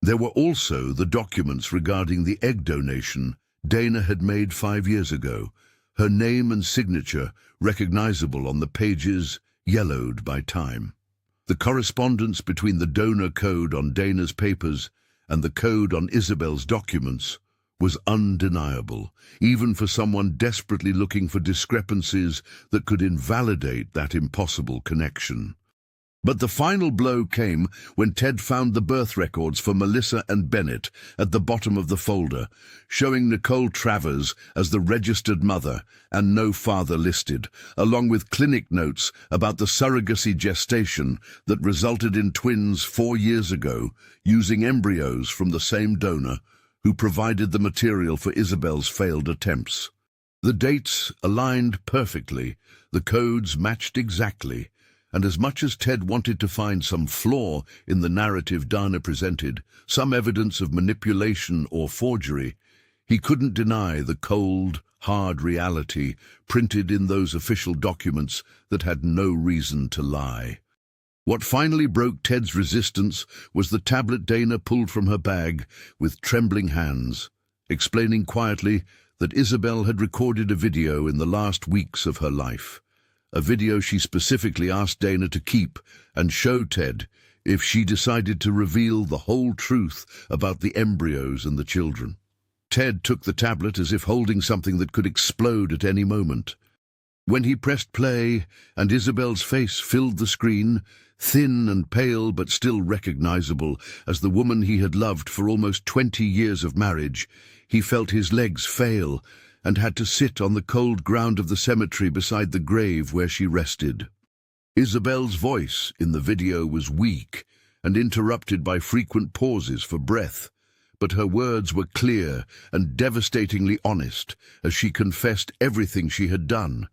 There were also the documents regarding the egg donation Dana had made 5 years ago, her name and signature recognizable on the pages yellowed by time. The correspondence between the donor code on Dana's papers and the code on Isabel's documents was undeniable, even for someone desperately looking for discrepancies that could invalidate that impossible connection. But the final blow came when Ted found the birth records for Melissa and Bennett at the bottom of the folder, showing Nicole Travers as the registered mother and no father listed, along with clinic notes about the surrogacy gestation that resulted in twins 4 years ago using embryos from the same donor who provided the material for Isabel's failed attempts. The dates aligned perfectly, the codes matched exactly, and as much as Ted wanted to find some flaw in the narrative Dana presented, some evidence of manipulation or forgery, he couldn't deny the cold, hard reality printed in those official documents that had no reason to lie. What finally broke Ted's resistance was the tablet Dana pulled from her bag with trembling hands, explaining quietly that Isabel had recorded a video in the last weeks of her life. A video she specifically asked Dana to keep and show Ted if she decided to reveal the whole truth about the embryos and the children. Ted took the tablet as if holding something that could explode at any moment. When he pressed play and Isabel's face filled the screen, thin and pale but still recognizable as the woman he had loved for almost 20 years of marriage, he felt his legs fail and had to sit on the cold ground of the cemetery beside the grave where she rested. Isabel's voice in the video was weak and interrupted by frequent pauses for breath, but her words were clear and devastatingly honest as she confessed everything she had done,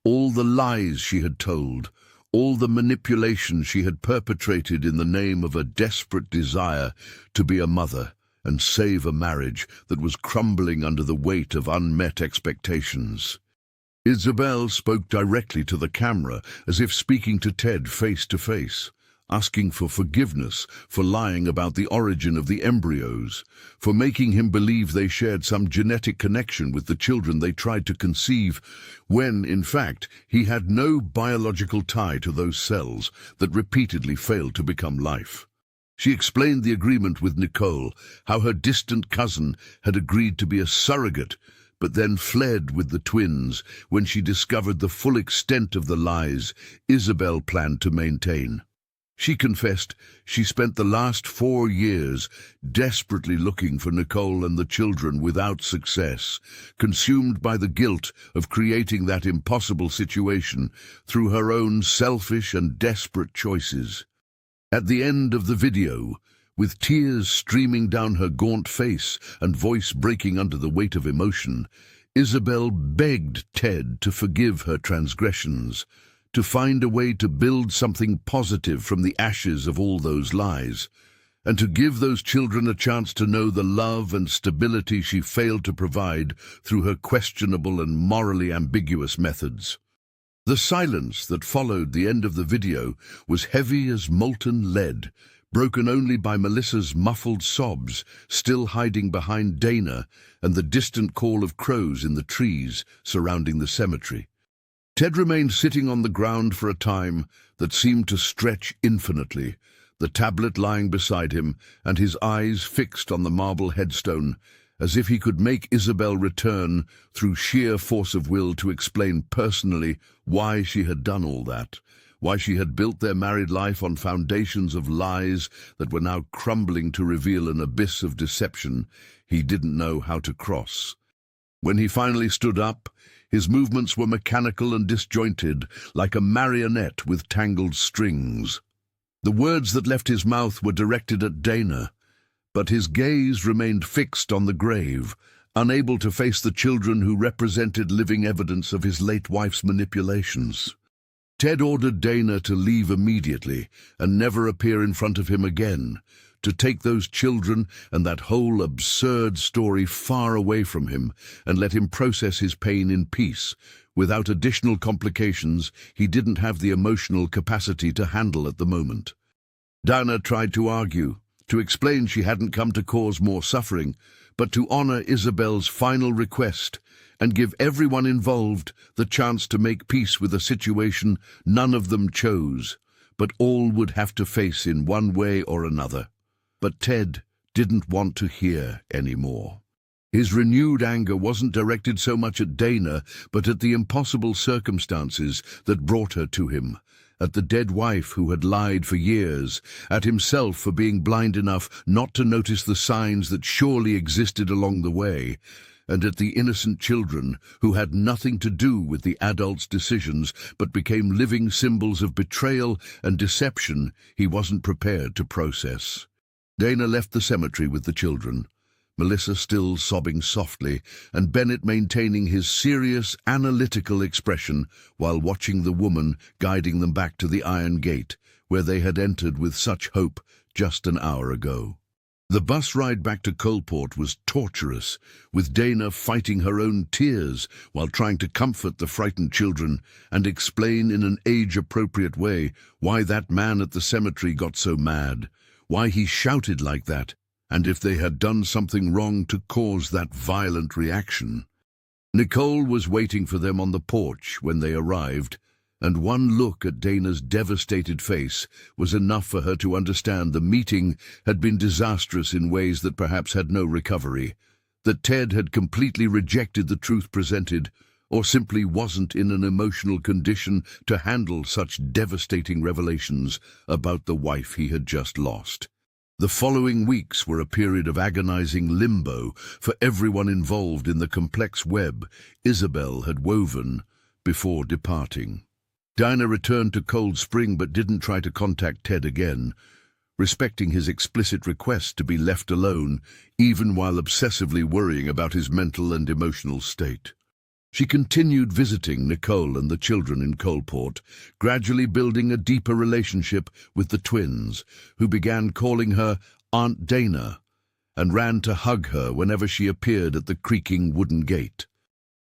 all the lies she had told, all the manipulation she had perpetrated in the name of a desperate desire to be a mother and save a marriage that was crumbling under the weight of unmet expectations. Isabel spoke directly to the camera, as if speaking to Ted face to face, asking for forgiveness for lying about the origin of the embryos, for making him believe they shared some genetic connection with the children they tried to conceive, when, in fact, he had no biological tie to those cells that repeatedly failed to become life. She explained the agreement with Nicole, how her distant cousin had agreed to be a surrogate, but then fled with the twins when she discovered the full extent of the lies Isabel planned to maintain. She confessed she spent the last 4 years desperately looking for Nicole and the children without success, consumed by the guilt of creating that impossible situation through her own selfish and desperate choices. At the end of the video, with tears streaming down her gaunt face and voice breaking under the weight of emotion, Isabel begged Ted to forgive her transgressions, to find a way to build something positive from the ashes of all those lies, and to give those children a chance to know the love and stability she failed to provide through her questionable and morally ambiguous methods. The silence that followed the end of the video was heavy as molten lead, broken only by Melissa's muffled sobs, still hiding behind Dana, and the distant call of crows in the trees surrounding the cemetery. Ted remained sitting on the ground for a time that seemed to stretch infinitely, the tablet lying beside him and his eyes fixed on the marble headstone, as if he could make Isabel return through sheer force of will to explain personally why she had done all that, why she had built their married life on foundations of lies that were now crumbling to reveal an abyss of deception he didn't know how to cross. When he finally stood up, his movements were mechanical and disjointed, like a marionette with tangled strings. The words that left his mouth were directed at Dana, but his gaze remained fixed on the grave, unable to face the children who represented living evidence of his late wife's manipulations. Ted ordered Dana to leave immediately and never appear in front of him again, to take those children and that whole absurd story far away from him and let him process his pain in peace, without additional complications he didn't have the emotional capacity to handle at the moment. Dana tried to argue, to explain she hadn't come to cause more suffering, but to honor Isabel's final request and give everyone involved the chance to make peace with a situation none of them chose, but all would have to face in one way or another. But Ted didn't want to hear anymore. His renewed anger wasn't directed so much at Dana, but at the impossible circumstances that brought her to him, at the dead wife who had lied for years, at himself for being blind enough not to notice the signs that surely existed along the way, and at the innocent children who had nothing to do with the adults' decisions but became living symbols of betrayal and deception he wasn't prepared to process. Dana left the cemetery with the children, Melissa still sobbing softly, and Bennett maintaining his serious, analytical expression while watching the woman guiding them back to the iron gate, where they had entered with such hope just an hour ago. The bus ride back to Coalport was torturous, with Dana fighting her own tears while trying to comfort the frightened children and explain in an age-appropriate way why that man at the cemetery got so mad, why he shouted like that, and if they had done something wrong to cause that violent reaction. Nicole was waiting for them on the porch when they arrived, and one look at Dana's devastated face was enough for her to understand the meeting had been disastrous in ways that perhaps had no recovery, that Ted had completely rejected the truth presented, or simply wasn't in an emotional condition to handle such devastating revelations about the wife he had just lost. The following weeks were a period of agonizing limbo for everyone involved in the complex web Isabel had woven before departing. Dinah returned to Cold Spring but didn't try to contact Ted again, respecting his explicit request to be left alone, even while obsessively worrying about his mental and emotional state. She continued visiting Nicole and the children in Coalport, gradually building a deeper relationship with the twins, who began calling her Aunt Dana, and ran to hug her whenever she appeared at the creaking wooden gate.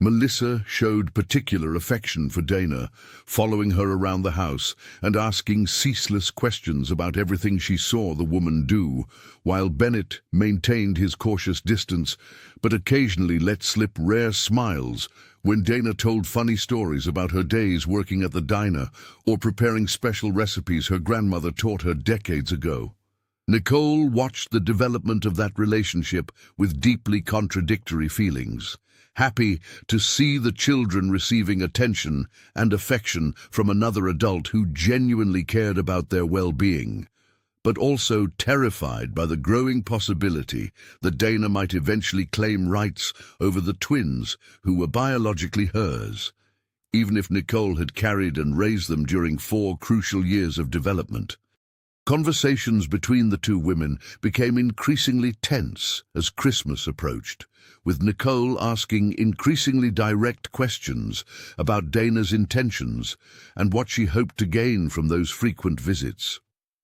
Melissa showed particular affection for Dana, following her around the house and asking ceaseless questions about everything she saw the woman do, while Bennett maintained his cautious distance, but occasionally let slip rare smiles when Dana told funny stories about her days working at the diner or preparing special recipes her grandmother taught her decades ago. Nicole watched the development of that relationship with deeply contradictory feelings, happy to see the children receiving attention and affection from another adult who genuinely cared about their well-being, but also terrified by the growing possibility that Dana might eventually claim rights over the twins who were biologically hers, even if Nicole had carried and raised them during 4 crucial years of development. Conversations between the two women became increasingly tense as Christmas approached, with Nicole asking increasingly direct questions about Dana's intentions and what she hoped to gain from those frequent visits.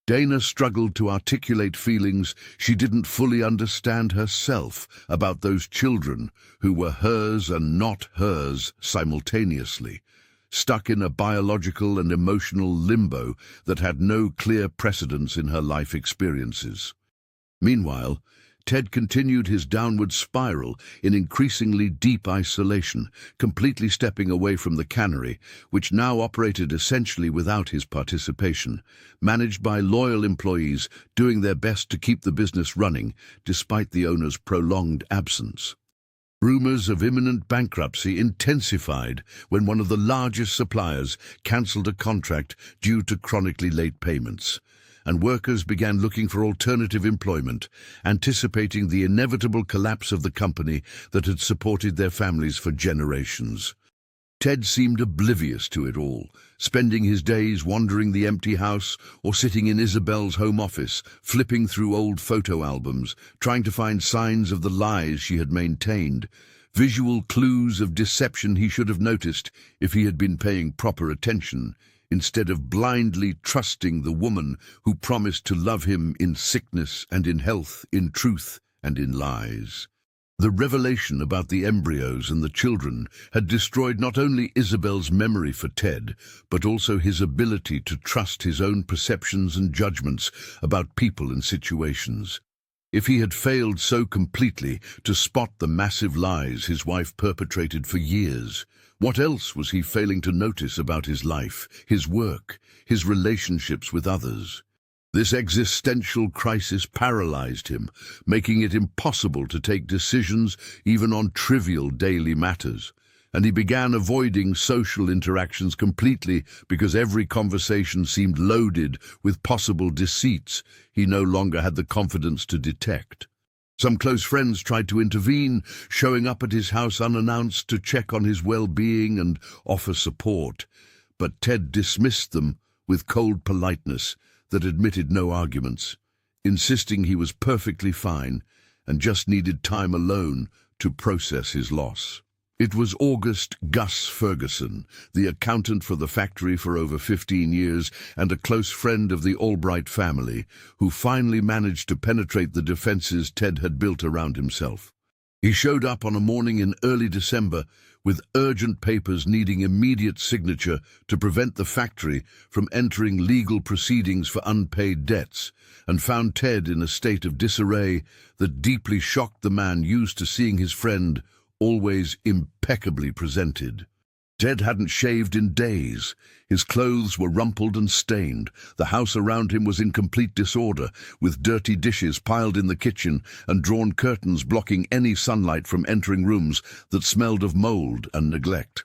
Dana struggled to articulate feelings she didn't fully understand herself about those children who were hers and not hers simultaneously, stuck in a biological and emotional limbo that had no clear precedence in her life experiences. Meanwhile, Ted continued his downward spiral in increasingly deep isolation, completely stepping away from the cannery, which now operated essentially without his participation, managed by loyal employees doing their best to keep the business running despite the owner's prolonged absence. Rumors of imminent bankruptcy intensified when one of the largest suppliers cancelled a contract due to chronically late payments, and workers began looking for alternative employment, anticipating the inevitable collapse of the company that had supported their families for generations. Ted seemed oblivious to it all, spending his days wandering the empty house or sitting in Isabel's home office, flipping through old photo albums, trying to find signs of the lies she had maintained, visual clues of deception he should have noticed if he had been paying proper attention, instead of blindly trusting the woman who promised to love him in sickness and in health, in truth and in lies. The revelation about the embryos and the children had destroyed not only Isabel's memory for Ted, but also his ability to trust his own perceptions and judgments about people and situations. If he had failed so completely to spot the massive lies his wife perpetrated for years, what else was he failing to notice about his life, his work, his relationships with others? This existential crisis paralyzed him, making it impossible to take decisions even on trivial daily matters, and he began avoiding social interactions completely because every conversation seemed loaded with possible deceits he no longer had the confidence to detect. Some close friends tried to intervene, showing up at his house unannounced to check on his well-being and offer support, but Ted dismissed them with cold politeness that admitted no arguments, insisting he was perfectly fine and just needed time alone to process his loss. It was August Gus Ferguson, the accountant for the factory for over 15 years and a close friend of the Albright family, who finally managed to penetrate the defenses Ted had built around himself. He showed up on a morning in early December with urgent papers needing immediate signature to prevent the factory from entering legal proceedings for unpaid debts, and found Ted in a state of disarray that deeply shocked the man used to seeing his friend always impeccably presented. Ted hadn't shaved in days. His clothes were rumpled and stained. The house around him was in complete disorder, with dirty dishes piled in the kitchen and drawn curtains blocking any sunlight from entering rooms that smelled of mold and neglect.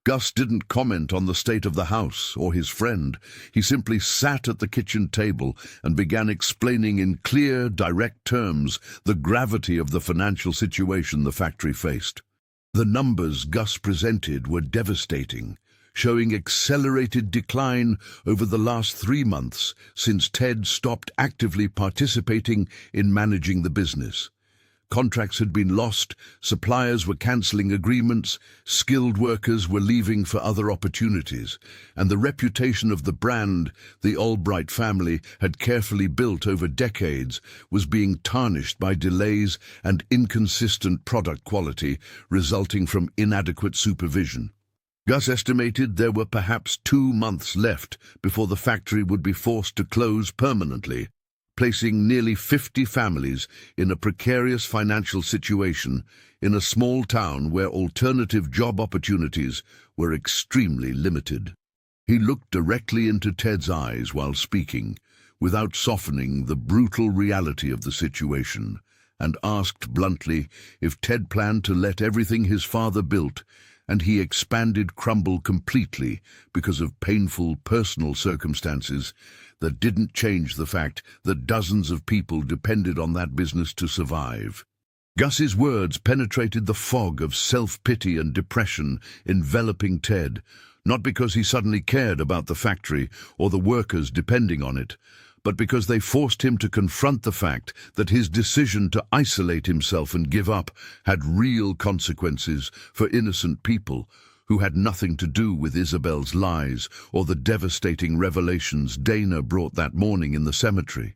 Gus didn't comment on the state of the house or his friend. He simply sat at the kitchen table and began explaining in clear, direct terms the gravity of the financial situation the factory faced. The numbers Gus presented were devastating, showing accelerated decline over the last 3 months since Ted stopped actively participating in managing the business. Contracts had been lost, suppliers were cancelling agreements, skilled workers were leaving for other opportunities, and the reputation of the brand the Albright family had carefully built over decades was being tarnished by delays and inconsistent product quality resulting from inadequate supervision. Gus estimated there were perhaps 2 months left before the factory would be forced to close permanently, placing nearly 50 families in a precarious financial situation in a small town where alternative job opportunities were extremely limited. He looked directly into Ted's eyes while speaking, without softening the brutal reality of the situation, and asked bluntly if Ted planned to let everything his father built and he expanded crumble completely because of painful personal circumstances that didn't change the fact that dozens of people depended on that business to survive. Gus's words penetrated the fog of self-pity and depression enveloping Ted, not because he suddenly cared about the factory or the workers depending on it, but because they forced him to confront the fact that his decision to isolate himself and give up had real consequences for innocent people who had nothing to do with Isabel's lies or the devastating revelations Dana brought that morning in the cemetery.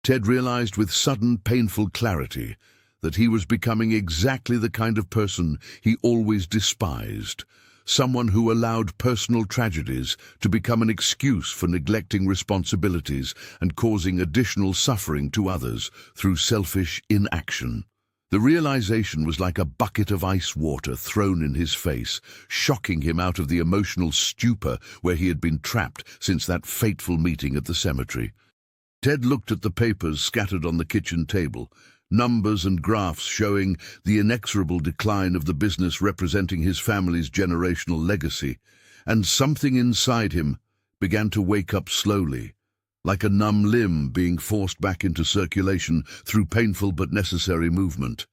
Ted realized with sudden, painful clarity that he was becoming exactly the kind of person he always despised, someone who allowed personal tragedies to become an excuse for neglecting responsibilities and causing additional suffering to others through selfish inaction. The realization was like a bucket of ice water thrown in his face, shocking him out of the emotional stupor where he had been trapped since that fateful meeting at the cemetery. Ted looked at the papers scattered on the kitchen table, numbers and graphs showing the inexorable decline of the business representing his family's generational legacy, and something inside him began to wake up slowly, like a numb limb being forced back into circulation through painful but necessary movement.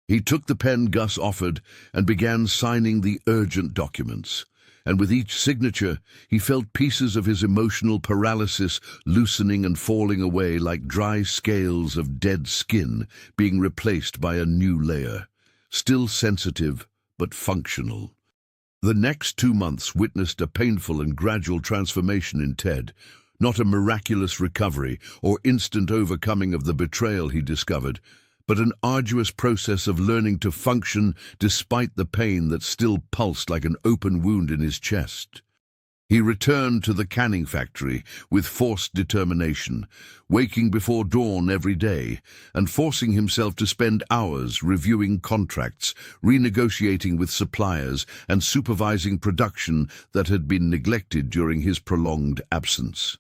He took the pen Gus offered and began signing the urgent documents, and with each signature he felt pieces of his emotional paralysis loosening and falling away like dry scales of dead skin being replaced by a new layer, still sensitive but functional. The next 2 months witnessed a painful and gradual transformation in Ted, not a miraculous recovery or instant overcoming of the betrayal he discovered, but an arduous process of learning to function despite the pain that still pulsed like an open wound in his chest. He returned to the canning factory with forced determination, waking before dawn every day and forcing himself to spend hours reviewing contracts, renegotiating with suppliers, and supervising production that had been neglected during his prolonged absence.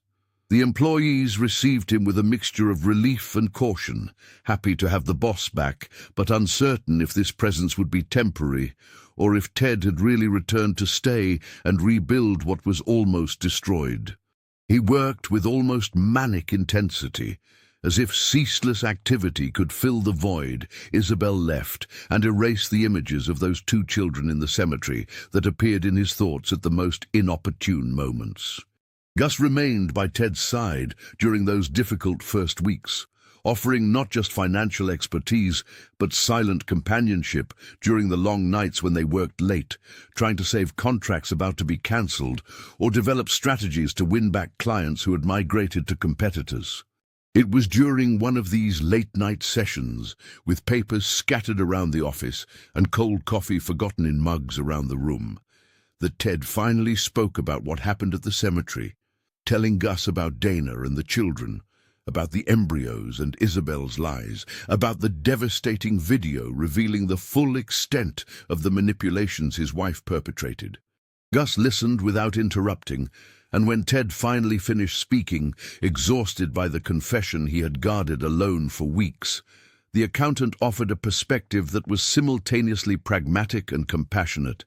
The employees received him with a mixture of relief and caution, happy to have the boss back, but uncertain if this presence would be temporary, or if Ted had really returned to stay and rebuild what was almost destroyed. He worked with almost manic intensity, as if ceaseless activity could fill the void Isabel left and erase the images of those 2 children in the cemetery that appeared in his thoughts at the most inopportune moments. Gus remained by Ted's side during those difficult first weeks, offering not just financial expertise, but silent companionship during the long nights when they worked late, trying to save contracts about to be cancelled, or develop strategies to win back clients who had migrated to competitors. It was during one of these late-night sessions, with papers scattered around the office and cold coffee forgotten in mugs around the room, that Ted finally spoke about what happened at the cemetery, telling Gus about Dana and the children, about the embryos and Isabel's lies, about the devastating video revealing the full extent of the manipulations his wife perpetrated. Gus listened without interrupting, and when Ted finally finished speaking, exhausted by the confession he had guarded alone for weeks, the accountant offered a perspective that was simultaneously pragmatic and compassionate,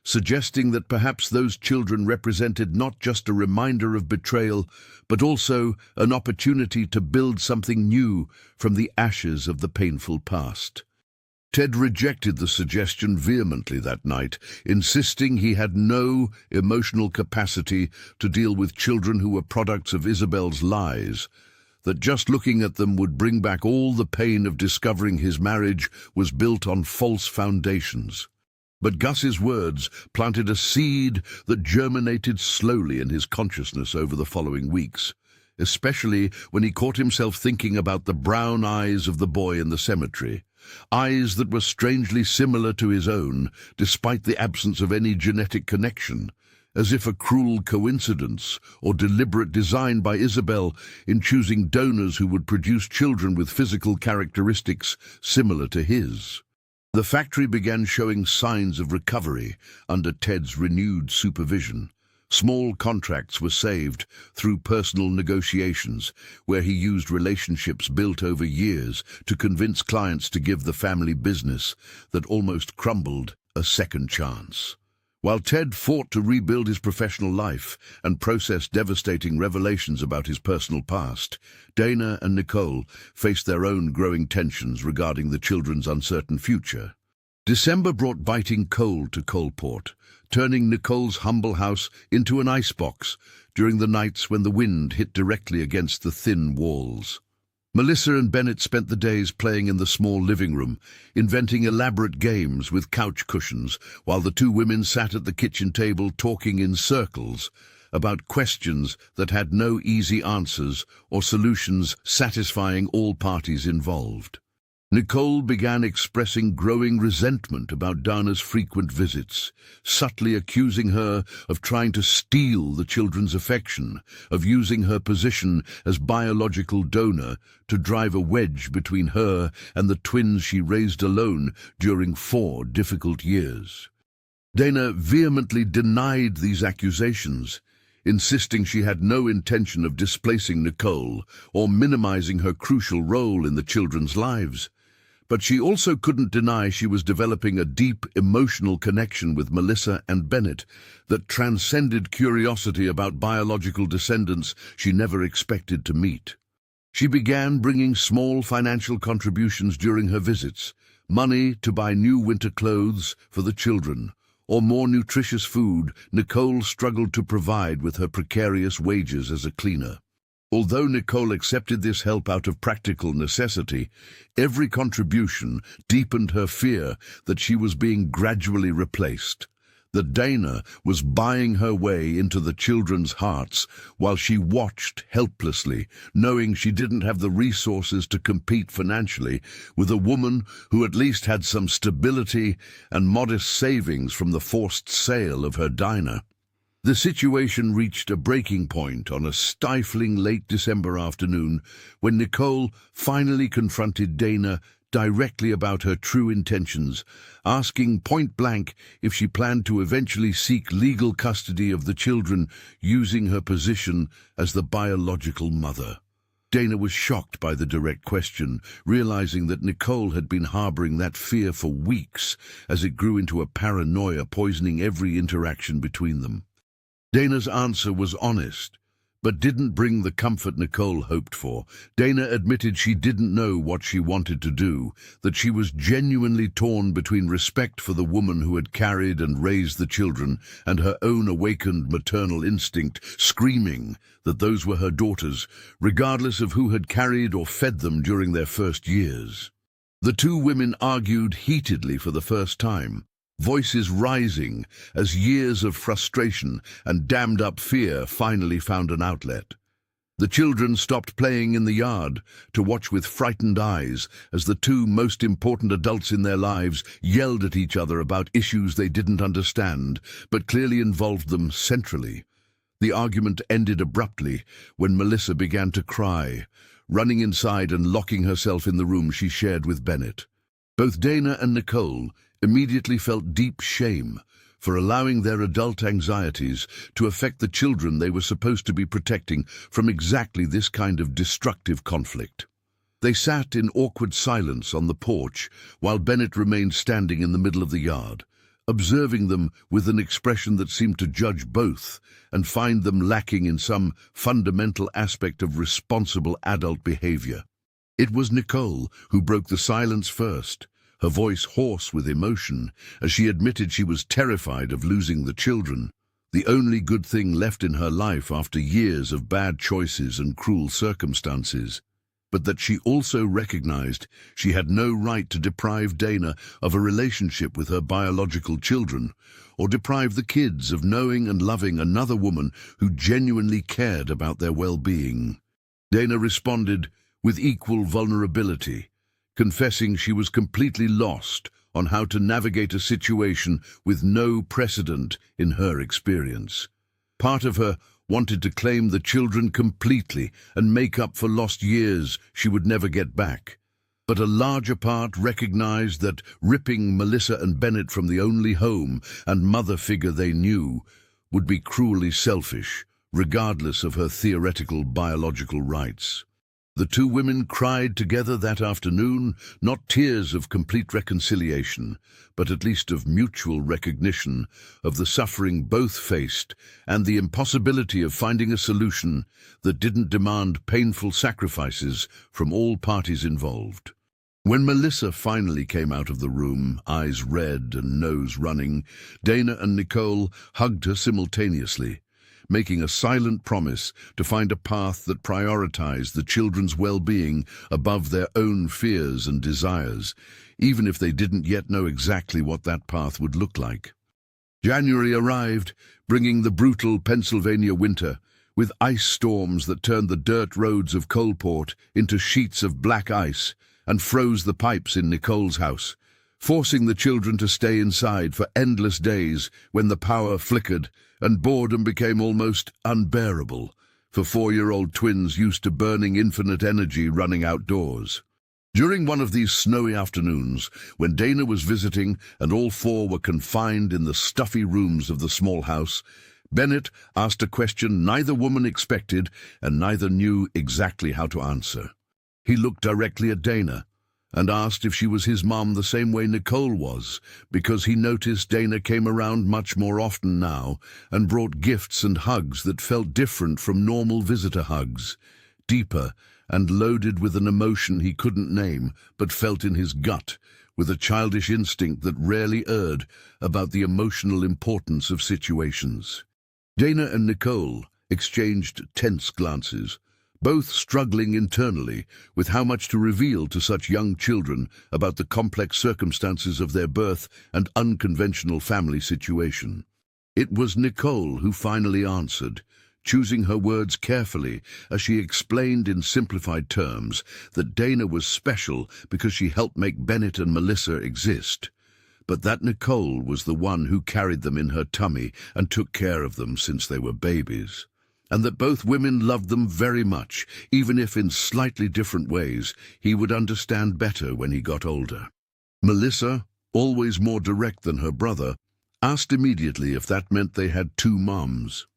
suggesting that perhaps those children represented not just a reminder of betrayal, but also an opportunity to build something new from the ashes of the painful past. Ted rejected the suggestion vehemently that night, insisting he had no emotional capacity to deal with children who were products of Isabel's lies, that just looking at them would bring back all the pain of discovering his marriage was built on false foundations. But Gus's words planted a seed that germinated slowly in his consciousness over the following weeks, especially when he caught himself thinking about the brown eyes of the boy in the cemetery, eyes that were strangely similar to his own, despite the absence of any genetic connection, as if a cruel coincidence or deliberate design by Isabel in choosing donors who would produce children with physical characteristics similar to his. The factory began showing signs of recovery under Ted's renewed supervision. Small contracts were saved through personal negotiations, where he used relationships built over years to convince clients to give the family business that almost crumbled a second chance. While Ted fought to rebuild his professional life and process devastating revelations about his personal past, Dana and Nicole faced their own growing tensions regarding the children's uncertain future. December brought biting cold to Coalport, turning Nicole's humble house into an icebox during the nights when the wind hit directly against the thin walls. Melissa and Bennett spent the days playing in the small living room, inventing elaborate games with couch cushions, while the two women sat at the kitchen table talking in circles about questions that had no easy answers or solutions satisfying all parties involved. Nicole began expressing growing resentment about Dana's frequent visits, subtly accusing her of trying to steal the children's affection, of using her position as biological donor to drive a wedge between her and the twins she raised alone during 4 difficult years. Dana vehemently denied these accusations, insisting she had no intention of displacing Nicole or minimizing her crucial role in the children's lives. But she also couldn't deny she was developing a deep emotional connection with Melissa and Bennett that transcended curiosity about biological descendants she never expected to meet. She began bringing small financial contributions during her visits, money to buy new winter clothes for the children, or more nutritious food Nicole struggled to provide with her precarious wages as a cleaner. Although Nicole accepted this help out of practical necessity, every contribution deepened her fear that she was being gradually replaced, that Dana was buying her way into the children's hearts while she watched helplessly, knowing she didn't have the resources to compete financially with a woman who at least had some stability and modest savings from the forced sale of her diner. The situation reached a breaking point on a stifling late December afternoon when Nicole finally confronted Dana directly about her true intentions, asking point-blank if she planned to eventually seek legal custody of the children using her position as the biological mother. Dana was shocked by the direct question, realizing that Nicole had been harboring that fear for weeks as it grew into a paranoia poisoning every interaction between them. Dana's answer was honest, but didn't bring the comfort Nicole hoped for. Dana admitted she didn't know what she wanted to do, that she was genuinely torn between respect for the woman who had carried and raised the children and her own awakened maternal instinct, screaming that those were her daughters, regardless of who had carried or fed them during their first years. The two women argued heatedly for the first time, voices rising as years of frustration and dammed-up fear finally found an outlet. The children stopped playing in the yard to watch with frightened eyes as the two most important adults in their lives yelled at each other about issues they didn't understand, but clearly involved them centrally. The argument ended abruptly when Melissa began to cry, running inside and locking herself in the room she shared with Bennett. Both Dana and Nicole immediately felt deep shame for allowing their adult anxieties to affect the children they were supposed to be protecting from exactly this kind of destructive conflict. They sat in awkward silence on the porch while Bennett remained standing in the middle of the yard, observing them with an expression that seemed to judge both and find them lacking in some fundamental aspect of responsible adult behavior. It was Nicole who broke the silence first, her voice hoarse with emotion, as she admitted she was terrified of losing the children, the only good thing left in her life after years of bad choices and cruel circumstances, but that she also recognized she had no right to deprive Dana of a relationship with her biological children, or deprive the kids of knowing and loving another woman who genuinely cared about their well-being. Dana responded with equal vulnerability, confessing she was completely lost on how to navigate a situation with no precedent in her experience. Part of her wanted to claim the children completely and make up for lost years she would never get back. But a larger part recognized that ripping Melissa and Bennett from the only home and mother figure they knew would be cruelly selfish, regardless of her theoretical biological rights. The two women cried together that afternoon, not tears of complete reconciliation, but at least of mutual recognition of the suffering both faced and the impossibility of finding a solution that didn't demand painful sacrifices from all parties involved. When Melissa finally came out of the room, eyes red and nose running, Dana and Nicole hugged her simultaneously, making a silent promise to find a path that prioritized the children's well-being above their own fears and desires, even if they didn't yet know exactly what that path would look like. January arrived, bringing the brutal Pennsylvania winter, with ice storms that turned the dirt roads of Coalport into sheets of black ice and froze the pipes in Nicole's house, forcing the children to stay inside for endless days when the power flickered and boredom became almost unbearable for 4-year-old twins used to burning infinite energy running outdoors. During one of these snowy afternoons, when Dana was visiting and all 4 were confined in the stuffy rooms of the small house, Bennett asked a question neither woman expected and neither knew exactly how to answer. He looked directly at Dana and asked if she was his mom the same way Nicole was, because he noticed Dana came around much more often now and brought gifts and hugs that felt different from normal visitor hugs, deeper and loaded with an emotion he couldn't name but felt in his gut, with a childish instinct that rarely erred about the emotional importance of situations. Dana and Nicole exchanged tense glances, both struggling internally with how much to reveal to such young children about the complex circumstances of their birth and unconventional family situation. It was Nicole who finally answered, choosing her words carefully as she explained in simplified terms that Dana was special because she helped make Bennett and Melissa exist, but that Nicole was the one who carried them in her tummy and took care of them since they were babies, and that both women loved them very much, even if in slightly different ways he would understand better when he got older. Melissa, always more direct than her brother, asked immediately if that meant they had 2 moms.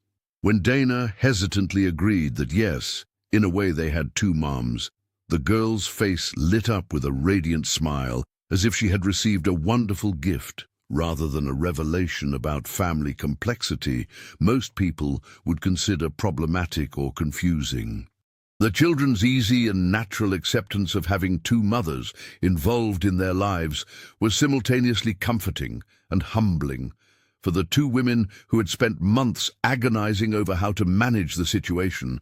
When Dana hesitantly agreed that yes, in a way they had 2 moms, the girl's face lit up with a radiant smile, as if she had received a wonderful gift, rather than a revelation about family complexity most people would consider problematic or confusing. The children's easy and natural acceptance of having 2 mothers involved in their lives was simultaneously comforting and humbling, for the 2 women who had spent months agonizing over how to manage the situation,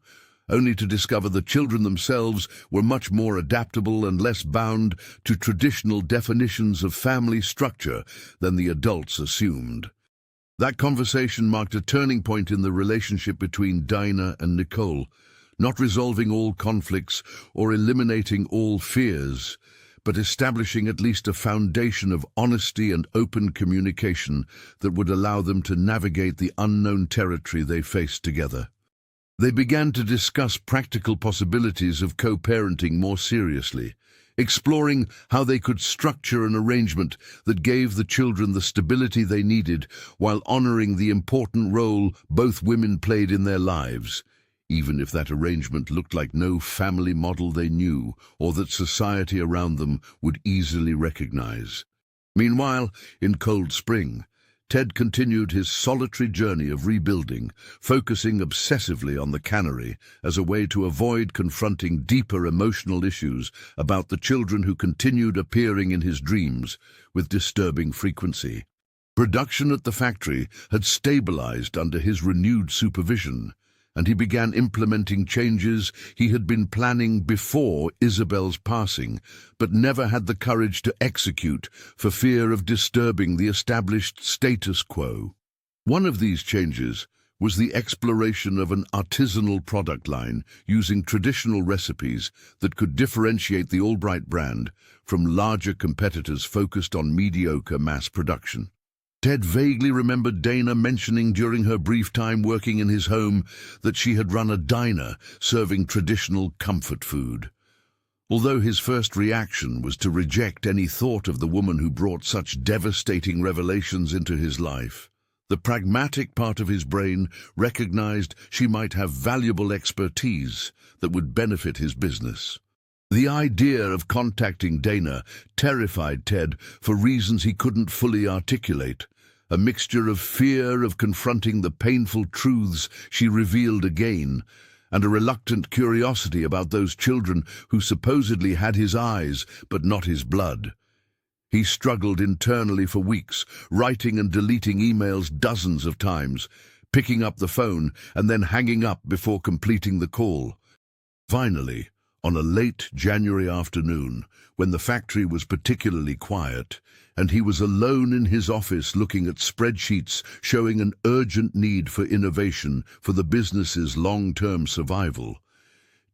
only to discover the children themselves were much more adaptable and less bound to traditional definitions of family structure than the adults assumed. That conversation marked a turning point in the relationship between Dana and Nicole, not resolving all conflicts or eliminating all fears, but establishing at least a foundation of honesty and open communication that would allow them to navigate the unknown territory they faced together. They began to discuss practical possibilities of co-parenting more seriously, exploring how they could structure an arrangement that gave the children the stability they needed while honoring the important role both women played in their lives, even if that arrangement looked like no family model they knew or that society around them would easily recognize. Meanwhile, in Cold Spring, Ted continued his solitary journey of rebuilding, focusing obsessively on the cannery as a way to avoid confronting deeper emotional issues about the children who continued appearing in his dreams with disturbing frequency. Production at the factory had stabilized under his renewed supervision, and he began implementing changes he had been planning before Isabel's passing, but never had the courage to execute for fear of disturbing the established status quo. One of these changes was the exploration of an artisanal product line using traditional recipes that could differentiate the Albright brand from larger competitors focused on mediocre mass production. Ted vaguely remembered Dana mentioning during her brief time working in his home that she had run a diner serving traditional comfort food. Although his first reaction was to reject any thought of the woman who brought such devastating revelations into his life, the pragmatic part of his brain recognized she might have valuable expertise that would benefit his business. The idea of contacting Dana terrified Ted for reasons he couldn't fully articulate, a mixture of fear of confronting the painful truths she revealed again, and a reluctant curiosity about those children who supposedly had his eyes but not his blood. He struggled internally for weeks, writing and deleting emails dozens of times, picking up the phone and then hanging up before completing the call. Finally, on a late January afternoon, when the factory was particularly quiet, and he was alone in his office looking at spreadsheets showing an urgent need for innovation for the business's long-term survival,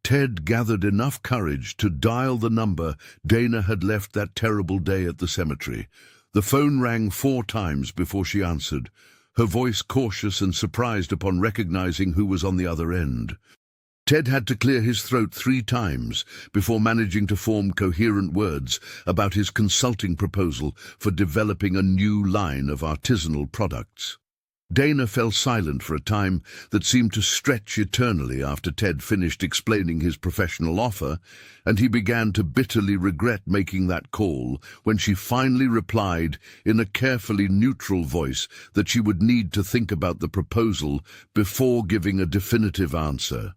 Ted gathered enough courage to dial the number Dana had left that terrible day at the cemetery. The phone rang 4 times before she answered, her voice cautious and surprised upon recognizing who was on the other end. Ted had to clear his throat 3 times before managing to form coherent words about his consulting proposal for developing a new line of artisanal products. Dana fell silent for a time that seemed to stretch eternally after Ted finished explaining his professional offer, and he began to bitterly regret making that call when she finally replied in a carefully neutral voice that she would need to think about the proposal before giving a definitive answer.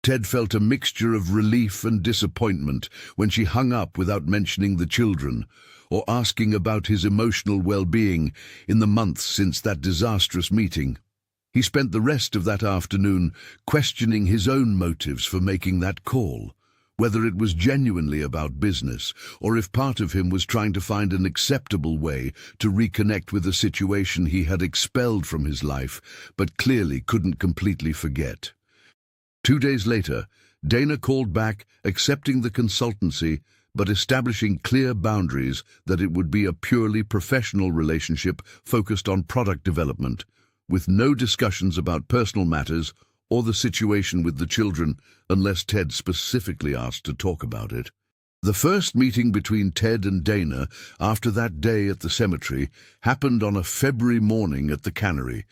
Ted felt a mixture of relief and disappointment when she hung up without mentioning the children or asking about his emotional well-being in the months since that disastrous meeting. He spent the rest of that afternoon questioning his own motives for making that call, whether it was genuinely about business or if part of him was trying to find an acceptable way to reconnect with a situation he had expelled from his life but clearly couldn't completely forget. 2 days later, Dana called back, accepting the consultancy, but establishing clear boundaries that it would be a purely professional relationship focused on product development, with no discussions about personal matters or the situation with the children unless Ted specifically asked to talk about it. The first meeting between Ted and Dana after that day at the cemetery happened on a February morning at the cannery,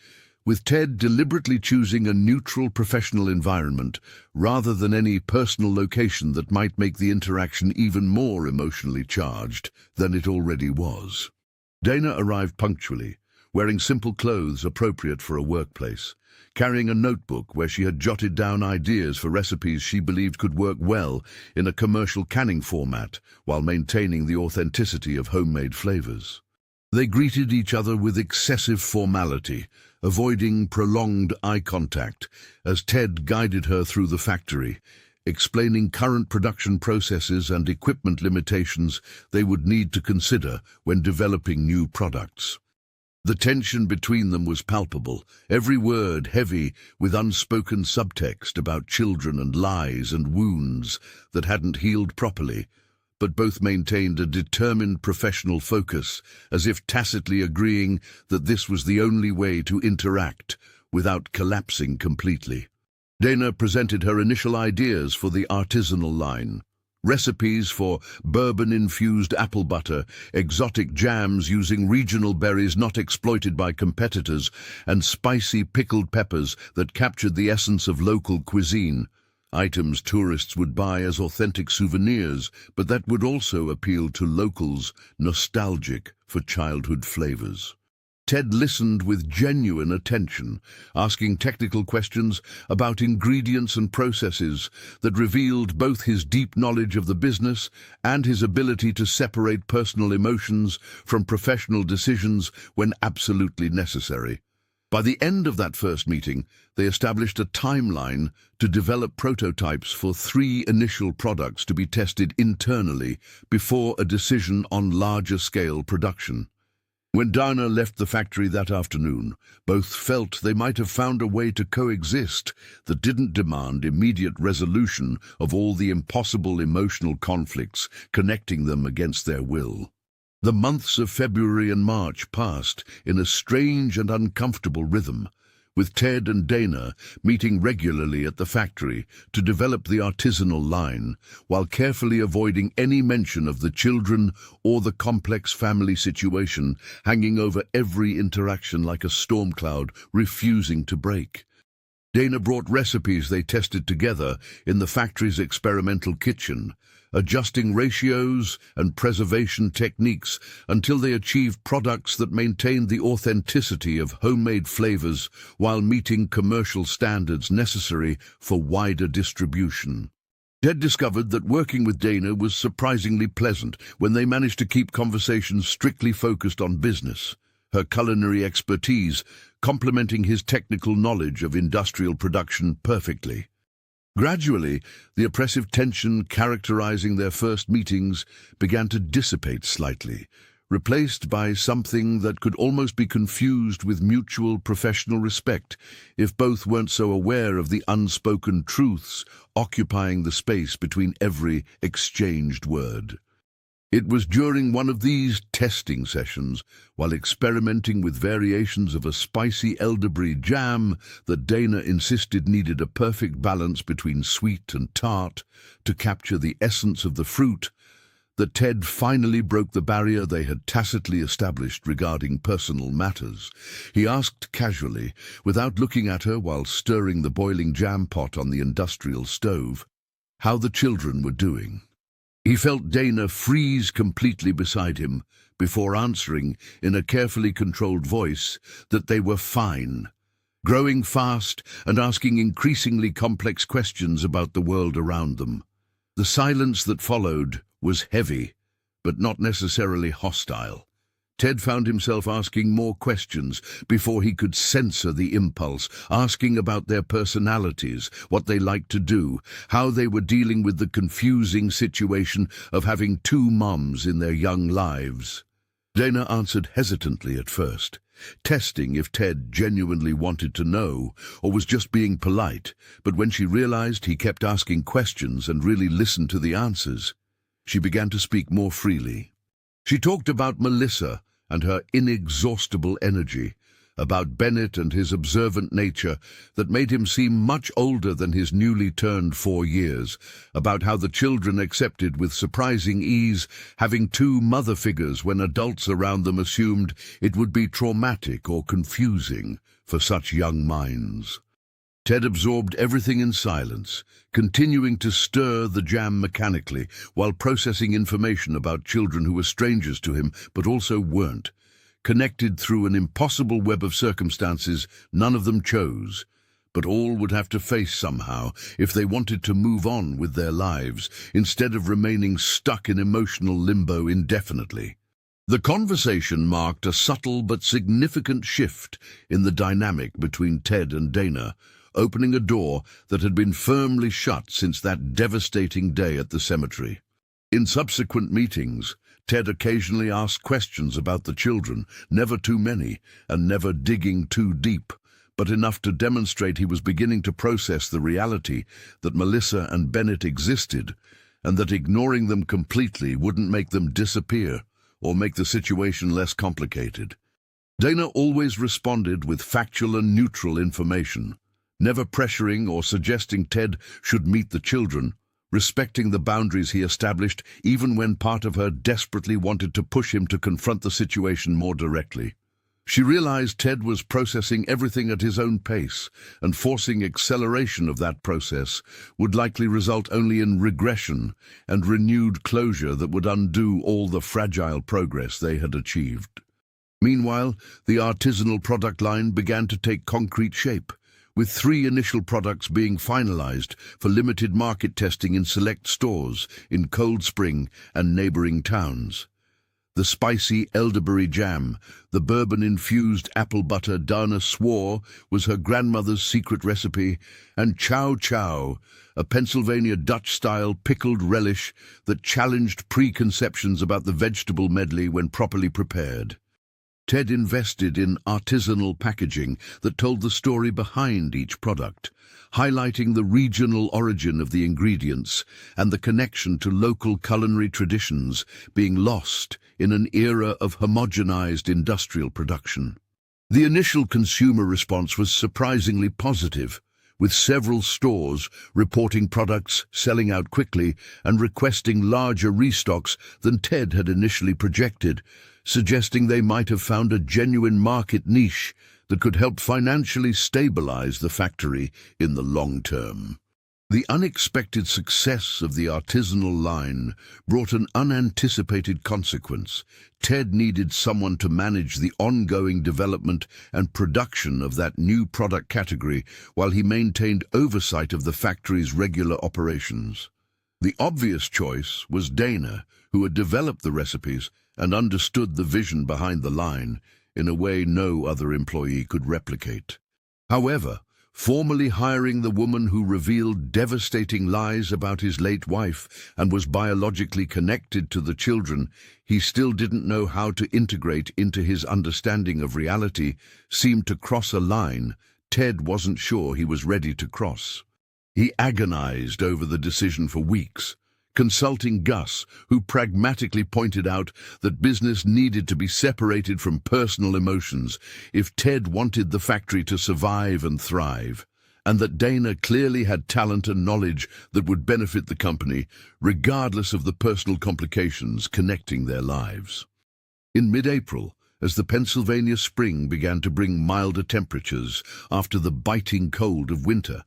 with Ted deliberately choosing a neutral professional environment rather than any personal location that might make the interaction even more emotionally charged than it already was. Dana arrived punctually, wearing simple clothes appropriate for a workplace, carrying a notebook where she had jotted down ideas for recipes she believed could work well in a commercial canning format while maintaining the authenticity of homemade flavors. They greeted each other with excessive formality, avoiding prolonged eye contact as Ted guided her through the factory, explaining current production processes and equipment limitations they would need to consider when developing new products. The tension between them was palpable, every word heavy with unspoken subtext about children and lies and wounds that hadn't healed properly, but both maintained a determined professional focus, as if tacitly agreeing that this was the only way to interact without collapsing completely. Dana presented her initial ideas for the artisanal line. Recipes for bourbon-infused apple butter, exotic jams using regional berries not exploited by competitors, and spicy pickled peppers that captured the essence of local cuisine. Items tourists would buy as authentic souvenirs, but that would also appeal to locals nostalgic for childhood flavors. Ted listened with genuine attention, asking technical questions about ingredients and processes that revealed both his deep knowledge of the business and his ability to separate personal emotions from professional decisions when absolutely necessary. By the end of that first meeting, they established a timeline to develop prototypes for 3 initial products to be tested internally before a decision on larger-scale production. When Dana left the factory that afternoon, both felt they might have found a way to coexist that didn't demand immediate resolution of all the impossible emotional conflicts connecting them against their will. The months of February and March passed in a strange and uncomfortable rhythm, with Ted and Dana meeting regularly at the factory to develop the artisanal line, while carefully avoiding any mention of the children or the complex family situation hanging over every interaction like a storm cloud refusing to break. Dana brought recipes they tested together in the factory's experimental kitchen, adjusting ratios and preservation techniques until they achieved products that maintained the authenticity of homemade flavors while meeting commercial standards necessary for wider distribution. Ted discovered that working with Dana was surprisingly pleasant when they managed to keep conversations strictly focused on business. her culinary expertise complementing his technical knowledge of industrial production perfectly. Gradually, the oppressive tension characterizing their first meetings began to dissipate slightly, replaced by something that could almost be confused with mutual professional respect if both weren't so aware of the unspoken truths occupying the space between every exchanged word. It was during one of these testing sessions, while experimenting with variations of a spicy elderberry jam that Dana insisted needed a perfect balance between sweet and tart to capture the essence of the fruit, that Ted finally broke the barrier they had tacitly established regarding personal matters. He asked casually, without looking at her while stirring the boiling jam pot on the industrial stove, how the children were doing. He felt Dana freeze completely beside him before answering in a carefully controlled voice that they were fine, growing fast and asking increasingly complex questions about the world around them. The silence that followed was heavy, but not necessarily hostile. Ted found himself asking more questions before he could censor the impulse, asking about their personalities, what they liked to do, how they were dealing with the confusing situation of having two moms in their young lives. Dana answered hesitantly at first, testing if Ted genuinely wanted to know or was just being polite, but when she realized he kept asking questions and really listened to the answers, she began to speak more freely. She talked about Melissa and her inexhaustible energy, about Bennett and his observant nature that made him seem much older than his newly turned 4 years, about how the children accepted with surprising ease having two mother figures when adults around them assumed it would be traumatic or confusing for such young minds. Ted absorbed everything in silence, continuing to stir the jam mechanically while processing information about children who were strangers to him but also weren't, connected through an impossible web of circumstances none of them chose, but all would have to face somehow if they wanted to move on with their lives instead of remaining stuck in emotional limbo indefinitely. The conversation marked a subtle but significant shift in the dynamic between Ted and Dana, opening a door that had been firmly shut since that devastating day at the cemetery. In subsequent meetings, Ted occasionally asked questions about the children, never too many and never digging too deep, but enough to demonstrate he was beginning to process the reality that Melissa and Bennett existed and that ignoring them completely wouldn't make them disappear or make the situation less complicated. Dana always responded with factual and neutral information, never pressuring or suggesting Ted should meet the children, respecting the boundaries he established even when part of her desperately wanted to push him to confront the situation more directly. She realized Ted was processing everything at his own pace, and forcing acceleration of that process would likely result only in regression and renewed closure that would undo all the fragile progress they had achieved. Meanwhile, the artisanal product line began to take concrete shape, with 3 initial products being finalized for limited market testing in select stores in Cold Spring and neighboring towns. The spicy elderberry jam, the bourbon-infused apple butter Dana swore was her grandmother's secret recipe, and chow chow, a Pennsylvania Dutch-style pickled relish that challenged preconceptions about the vegetable medley when properly prepared. Ted invested in artisanal packaging that told the story behind each product, highlighting the regional origin of the ingredients and the connection to local culinary traditions being lost in an era of homogenized industrial production. The initial consumer response was surprisingly positive, with several stores reporting products selling out quickly and requesting larger restocks than Ted had initially projected, suggesting they might have found a genuine market niche that could help financially stabilize the factory in the long term. The unexpected success of the artisanal line brought an unanticipated consequence. Ted needed someone to manage the ongoing development and production of that new product category while he maintained oversight of the factory's regular operations. The obvious choice was Dana, who had developed the recipes and understood the vision behind the line, in a way no other employee could replicate. However, formally hiring the woman who revealed devastating lies about his late wife and was biologically connected to the children he still didn't know how to integrate into his understanding of reality seemed to cross a line Ted wasn't sure he was ready to cross. He agonized over the decision for weeks, consulting Gus, who pragmatically pointed out that business needed to be separated from personal emotions if Ted wanted the factory to survive and thrive, and that Dana clearly had talent and knowledge that would benefit the company, regardless of the personal complications connecting their lives. In mid-April, as the Pennsylvania spring began to bring milder temperatures after the biting cold of winter,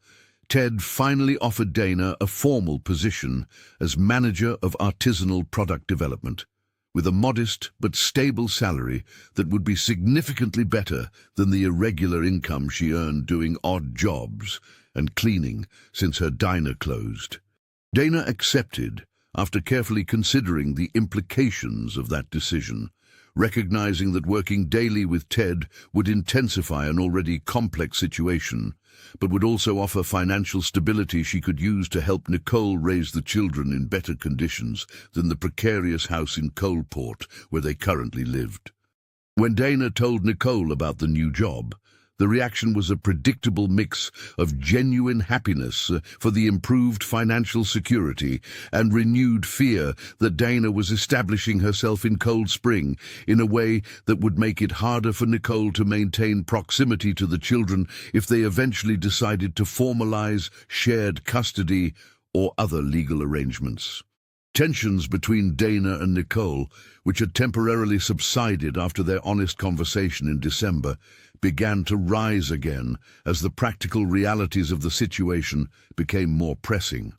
Ted finally offered Dana a formal position as manager of artisanal product development, with a modest but stable salary that would be significantly better than the irregular income she earned doing odd jobs and cleaning since her diner closed. Dana accepted after carefully considering the implications of that decision, recognizing that working daily with Ted would intensify an already complex situation, but would also offer financial stability she could use to help Nicole raise the children in better conditions than the precarious house in Coalport where they currently lived. When Dana told Nicole about the new job, the reaction was a predictable mix of genuine happiness for the improved financial security and renewed fear that Dana was establishing herself in Cold Spring in a way that would make it harder for Nicole to maintain proximity to the children if they eventually decided to formalize shared custody or other legal arrangements. Tensions between Dana and Nicole, which had temporarily subsided after their honest conversation in December, began to rise again as the practical realities of the situation became more pressing.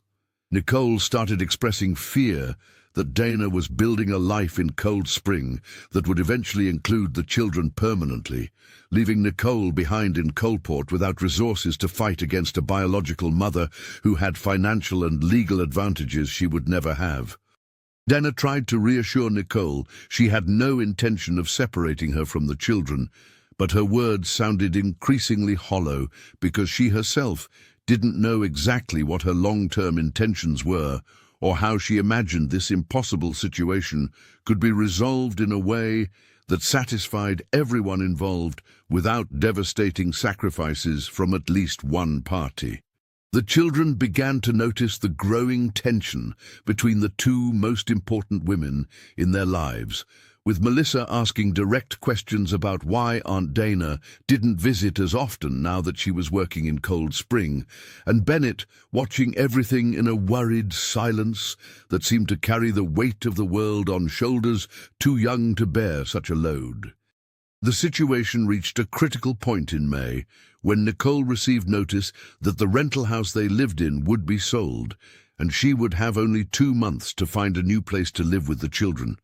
Nicole started expressing fear that Dana was building a life in Cold Spring that would eventually include the children permanently, leaving Nicole behind in Coalport without resources to fight against a biological mother who had financial and legal advantages she would never have. Dana tried to reassure Nicole she had no intention of separating her from the children, but her words sounded increasingly hollow because she herself didn't know exactly what her long-term intentions were or how she imagined this impossible situation could be resolved in a way that satisfied everyone involved without devastating sacrifices from at least one party. The children began to notice the growing tension between the two most important women in their lives, with Melissa asking direct questions about why Aunt Dana didn't visit as often now that she was working in Cold Spring, and Bennett watching everything in a worried silence that seemed to carry the weight of the world on shoulders too young to bear such a load. The situation reached a critical point in May when Nicole received notice that the rental house they lived in would be sold, and she would have only 2 months to find a new place to live with the children.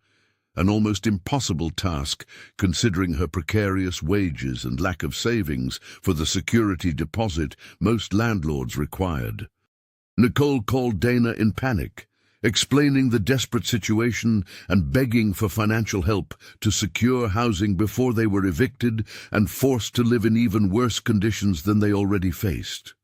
An almost impossible task, considering her precarious wages and lack of savings for the security deposit most landlords required. Nicole called Dana in panic, explaining the desperate situation and begging for financial help to secure housing before they were evicted and forced to live in even worse conditions than they already faced.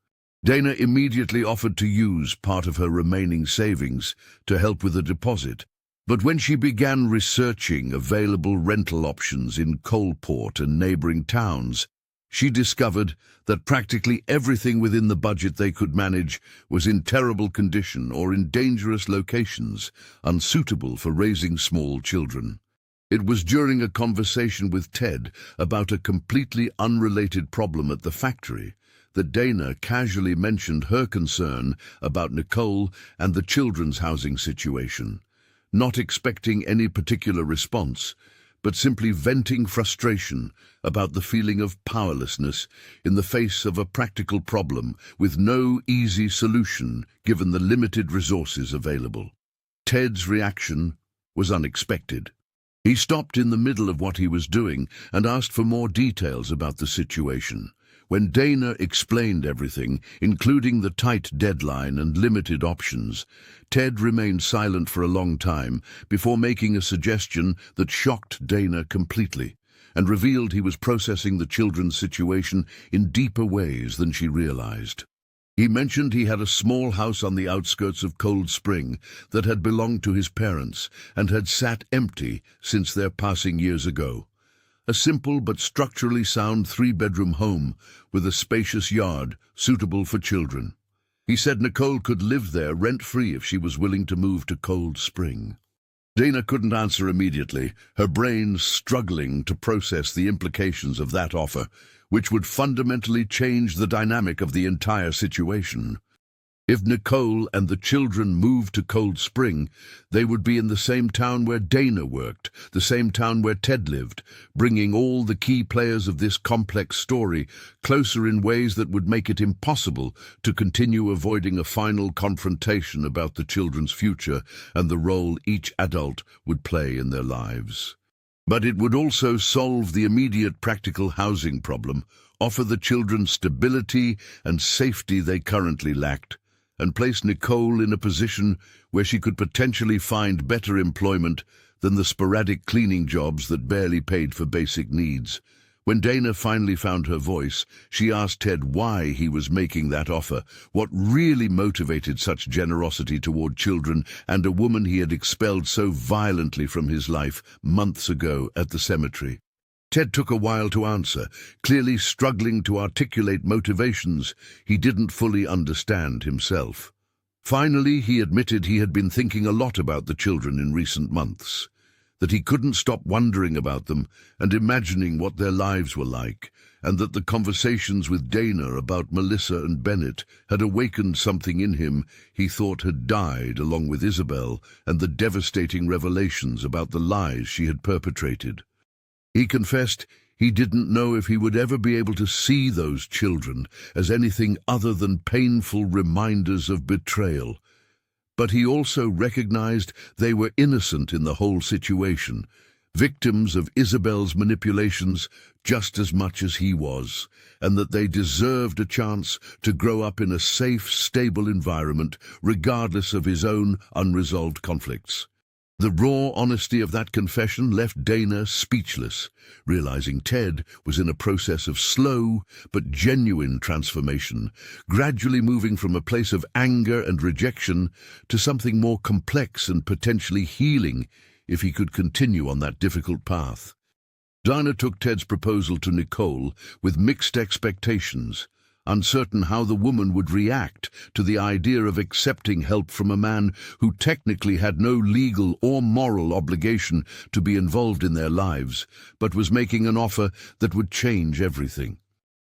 Dana immediately offered to use part of her remaining savings to help with the deposit, but when she began researching available rental options in Coalport and neighboring towns, she discovered that practically everything within the budget they could manage was in terrible condition or in dangerous locations, unsuitable for raising small children. It was during a conversation with Ted about a completely unrelated problem at the factory that Dana casually mentioned her concern about Nicole and the children's housing situation, not expecting any particular response, but simply venting frustration about the feeling of powerlessness in the face of a practical problem with no easy solution given the limited resources available. Ted's reaction was unexpected. He stopped in the middle of what he was doing and asked for more details about the situation. When Dana explained everything, including the tight deadline and limited options, Ted remained silent for a long time before making a suggestion that shocked Dana completely. and revealed he was processing the children's situation in deeper ways than she realized. He mentioned he had a small house on the outskirts of Cold Spring that had belonged to his parents and had sat empty since their passing years ago. A simple but structurally sound 3-bedroom home with a spacious yard suitable for children. He said Nicole could live there rent-free if she was willing to move to Cold Spring. Dana couldn't answer immediately, her brain struggling to process the implications of that offer, which would fundamentally change the dynamic of the entire situation. If Nicole and the children moved to Cold Spring, they would be in the same town where Dana worked, the same town where Ted lived, bringing all the key players of this complex story closer in ways that would make it impossible to continue avoiding a final confrontation about the children's future and the role each adult would play in their lives. But it would also solve the immediate practical housing problem, offer the children stability and safety they currently lacked, and place Nicole in a position where she could potentially find better employment than the sporadic cleaning jobs that barely paid for basic needs. When Dana finally found her voice, she asked Ted why he was making that offer, what really motivated such generosity toward children and a woman he had expelled so violently from his life months ago at the cemetery. Ted took a while to answer, clearly struggling to articulate motivations he didn't fully understand himself. Finally, he admitted he had been thinking a lot about the children in recent months, that he couldn't stop wondering about them and imagining what their lives were like, and that the conversations with Dana about Melissa and Bennett had awakened something in him he thought had died along with Isabel and the devastating revelations about the lies she had perpetrated. He confessed he didn't know if he would ever be able to see those children as anything other than painful reminders of betrayal. But he also recognized they were innocent in the whole situation, victims of Isabel's manipulations just as much as he was, and that they deserved a chance to grow up in a safe, stable environment, regardless of his own unresolved conflicts. The raw honesty of that confession left Dana speechless, realizing Ted was in a process of slow but genuine transformation, gradually moving from a place of anger and rejection to something more complex and potentially healing if he could continue on that difficult path. Dana took Ted's proposal to Nicole with mixed expectations, uncertain how the woman would react to the idea of accepting help from a man who technically had no legal or moral obligation to be involved in their lives, but was making an offer that would change everything.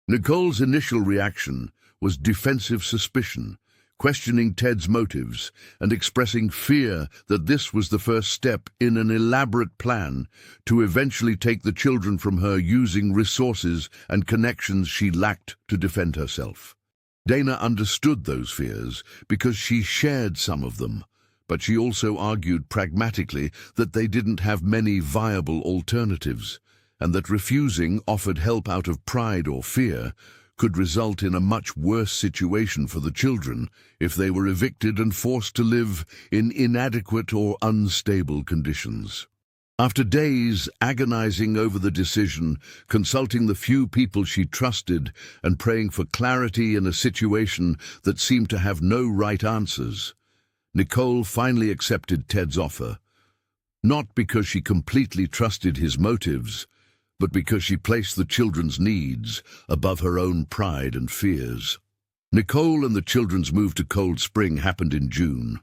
Nicole's initial reaction was defensive suspicion, questioning Ted's motives and expressing fear that this was the first step in an elaborate plan to eventually take the children from her using resources and connections she lacked to defend herself. Dana understood those fears because she shared some of them, but she also argued pragmatically that they didn't have many viable alternatives, and that refusing offered help out of pride or fear could result in a much worse situation for the children if they were evicted and forced to live in inadequate or unstable conditions. After days agonizing over the decision, consulting the few people she trusted, and praying for clarity in a situation that seemed to have no right answers, Nicole finally accepted Ted's offer, not because she completely trusted his motives, but because she placed the children's needs above her own pride and fears. Nicole and the children's move to Cold Spring happened in June.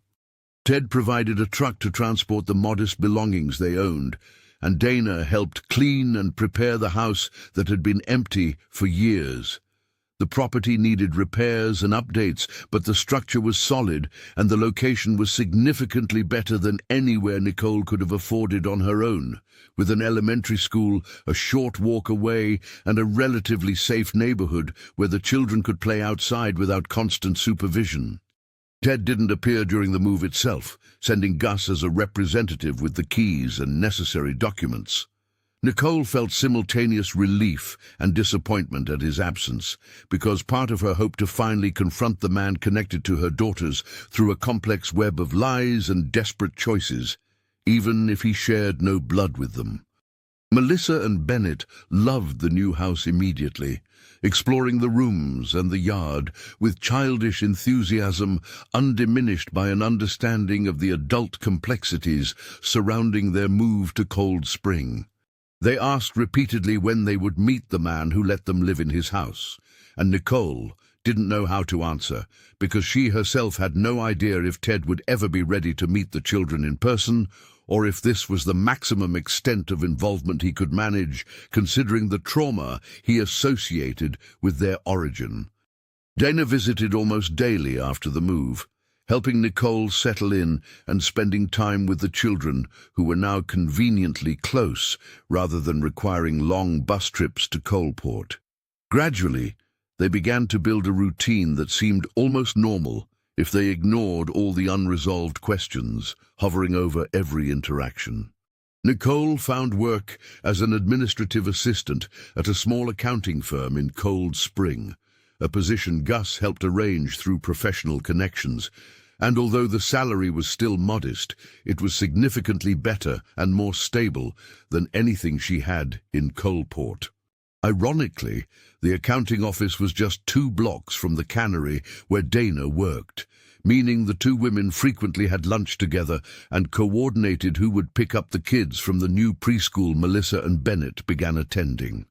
Ted provided a truck to transport the modest belongings they owned, and Dana helped clean and prepare the house that had been empty for years. The property needed repairs and updates, but the structure was solid, and the location was significantly better than anywhere Nicole could have afforded on her own, with an elementary school a short walk away and a relatively safe neighborhood where the children could play outside without constant supervision. Ted didn't appear during the move itself, sending Gus as a representative with the keys and necessary documents. Nicole felt simultaneous relief and disappointment at his absence, because part of her hoped to finally confront the man connected to her daughters through a complex web of lies and desperate choices, even if he shared no blood with them. Melissa and Bennett loved the new house immediately, exploring the rooms and the yard with childish enthusiasm undiminished by an understanding of the adult complexities surrounding their move to Cold Spring. They asked repeatedly when they would meet the man who let them live in his house, and Nicole didn't know how to answer, because she herself had no idea if Ted would ever be ready to meet the children in person, or if this was the maximum extent of involvement he could manage, considering the trauma he associated with their origin. Dana visited almost daily after the move, helping Nicole settle in and spending time with the children, who were now conveniently close rather than requiring long bus trips to Coalport. Gradually, they began to build a routine that seemed almost normal if they ignored all the unresolved questions hovering over every interaction. Nicole found work as an administrative assistant at a small accounting firm in Cold Spring, a position Gus helped arrange through professional connections, and although the salary was still modest, it was significantly better and more stable than anything she had in Coalport. Ironically, the accounting office was just 2 blocks from the cannery where Dana worked, meaning the two women frequently had lunch together and coordinated who would pick up the kids from the new preschool Melissa and Bennett began attending.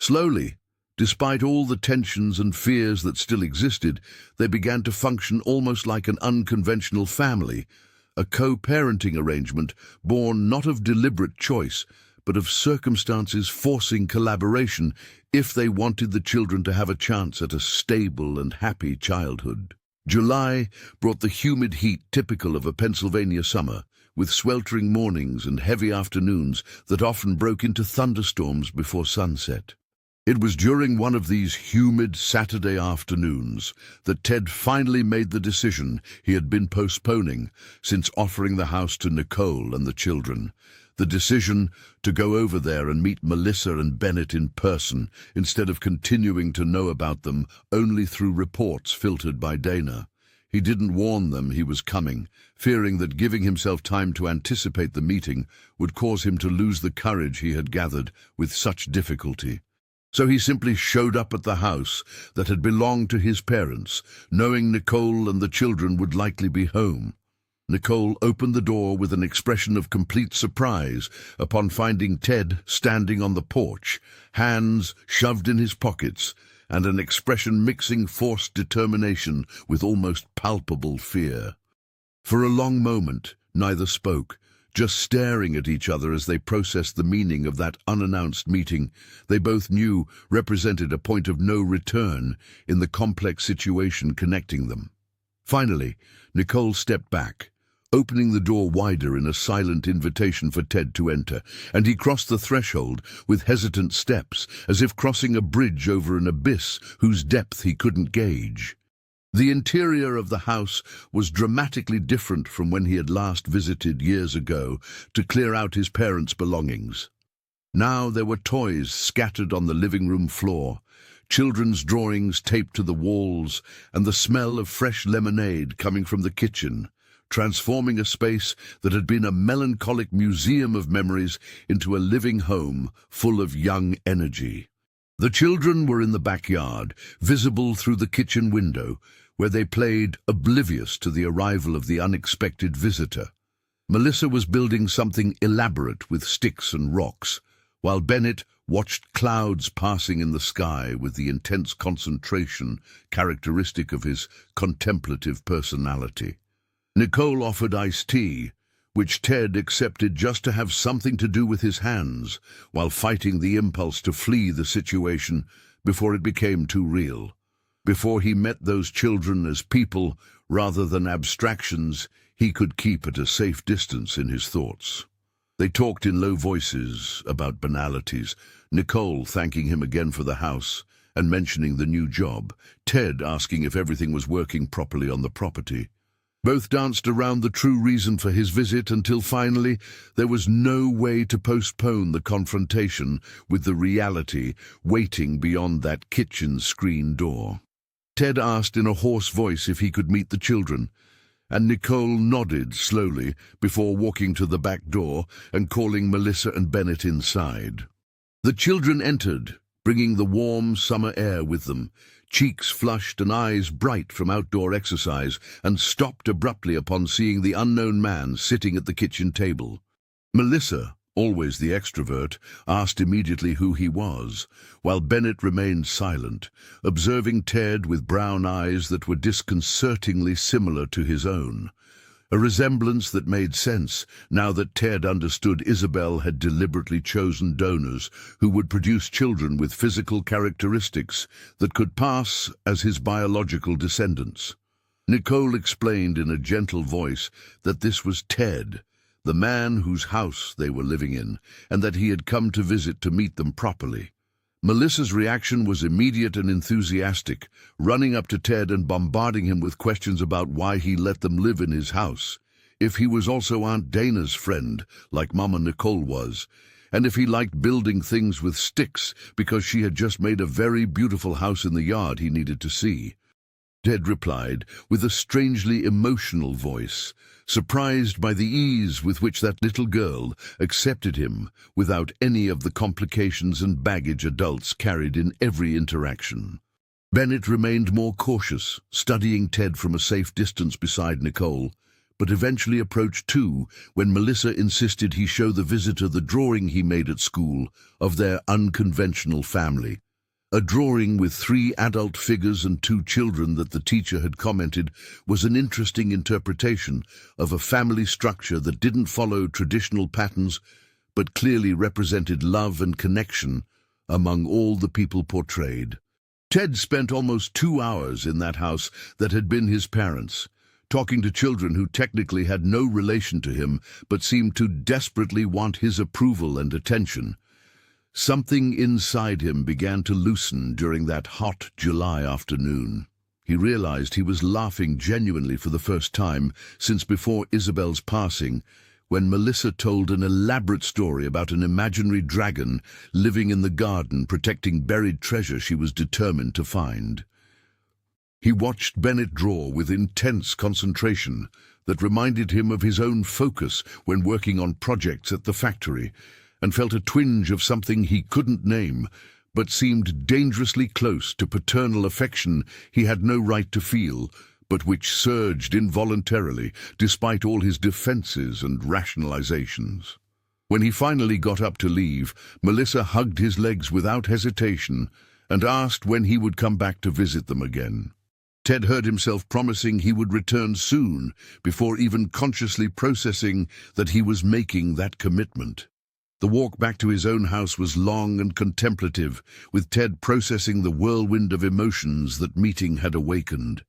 Slowly, despite all the tensions and fears that still existed, they began to function almost like an unconventional family, a co-parenting arrangement born not of deliberate choice, but of circumstances forcing collaboration if they wanted the children to have a chance at a stable and happy childhood. July brought the humid heat typical of a Pennsylvania summer, with sweltering mornings and heavy afternoons that often broke into thunderstorms before sunset. It was during one of these humid Saturday afternoons that Ted finally made the decision he had been postponing since offering the house to Nicole and the children. The decision to go over there and meet Melissa and Bennett in person instead of continuing to know about them only through reports filtered by Dana. He didn't warn them he was coming, fearing that giving himself time to anticipate the meeting would cause him to lose the courage he had gathered with such difficulty. So he simply showed up at the house that had belonged to his parents, knowing Nicole and the children would likely be home. Nicole opened the door with an expression of complete surprise upon finding Ted standing on the porch, hands shoved in his pockets, and an expression mixing forced determination with almost palpable fear. For a long moment, neither spoke, just staring at each other as they processed the meaning of that unannounced meeting they both knew represented a point of no return in the complex situation connecting them. Finally, Nicole stepped back, opening the door wider in a silent invitation for Ted to enter, and he crossed the threshold with hesitant steps, as if crossing a bridge over an abyss whose depth he couldn't gauge. The interior of the house was dramatically different from when he had last visited years ago to clear out his parents' belongings. Now there were toys scattered on the living room floor, children's drawings taped to the walls, and the smell of fresh lemonade coming from the kitchen, transforming a space that had been a melancholic museum of memories into a living home full of young energy. The children were in the backyard, visible through the kitchen window, where they played oblivious to the arrival of the unexpected visitor. Melissa was building something elaborate with sticks and rocks, while Bennett watched clouds passing in the sky with the intense concentration characteristic of his contemplative personality. Nicole offered iced tea, which Ted accepted just to have something to do with his hands, while fighting the impulse to flee the situation before it became too real. Before he met those children as people rather than abstractions he could keep at a safe distance in his thoughts. They talked in low voices about banalities, Nicole thanking him again for the house and mentioning the new job, Ted asking if everything was working properly on the property. Both danced around the true reason for his visit until finally there was no way to postpone the confrontation with the reality waiting beyond that kitchen screen door. Ted asked in a hoarse voice if he could meet the children, and Nicole nodded slowly before walking to the back door and calling Melissa and Bennett inside. The children entered, bringing the warm summer air with them, cheeks flushed and eyes bright from outdoor exercise, and stopped abruptly upon seeing the unknown man sitting at the kitchen table. Melissa, always the extrovert, asked immediately who he was, while Bennett remained silent, observing Ted with brown eyes that were disconcertingly similar to his own. A resemblance that made sense, now that Ted understood Isabel had deliberately chosen donors who would produce children with physical characteristics that could pass as his biological descendants. Nicole explained in a gentle voice that this was Ted, the man whose house they were living in, and that he had come to visit to meet them properly. Melissa's reaction was immediate and enthusiastic, running up to Ted and bombarding him with questions about why he let them live in his house, if he was also Aunt Dana's friend, like Mama Nicole was, and if he liked building things with sticks because she had just made a very beautiful house in the yard he needed to see. Ted replied with a strangely emotional voice, surprised by the ease with which that little girl accepted him without any of the complications and baggage adults carried in every interaction. Bennett remained more cautious, studying Ted from a safe distance beside Nicole, but eventually approached too when Melissa insisted he show the visitor the drawing he made at school of their unconventional family. A drawing with 3 adult figures and 2 children that the teacher had commented was an interesting interpretation of a family structure that didn't follow traditional patterns but clearly represented love and connection among all the people portrayed. Ted spent almost 2 hours in that house that had been his parents', talking to children who technically had no relation to him but seemed to desperately want his approval and attention. Something inside him began to loosen during that hot July afternoon. He realized he was laughing genuinely for the first time since before Isabel's passing, when Melissa told an elaborate story about an imaginary dragon living in the garden protecting buried treasure she was determined to find. He watched Bennett draw with intense concentration that reminded him of his own focus when working on projects at the factory, and felt a twinge of something he couldn't name, but seemed dangerously close to paternal affection he had no right to feel, but which surged involuntarily despite all his defenses and rationalizations. When he finally got up to leave, Melissa hugged his legs without hesitation and asked when he would come back to visit them again. Ted heard himself promising he would return soon before even consciously processing that he was making that commitment. The walk back to his own house was long and contemplative, with Ted processing the whirlwind of emotions that meeting had awakened.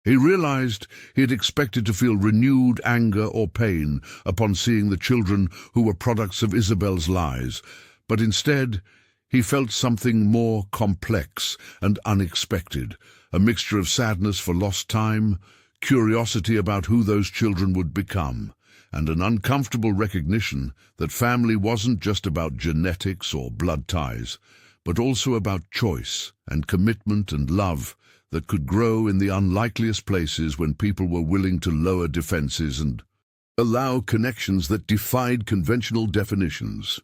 He realized he had expected to feel renewed anger or pain upon seeing the children who were products of Isabel's lies, but instead he felt something more complex and unexpected, a mixture of sadness for lost time, curiosity about who those children would become, and an uncomfortable recognition that family wasn't just about genetics or blood ties, but also about choice and commitment and love that could grow in the unlikeliest places when people were willing to lower defenses and allow connections that defied conventional definitions.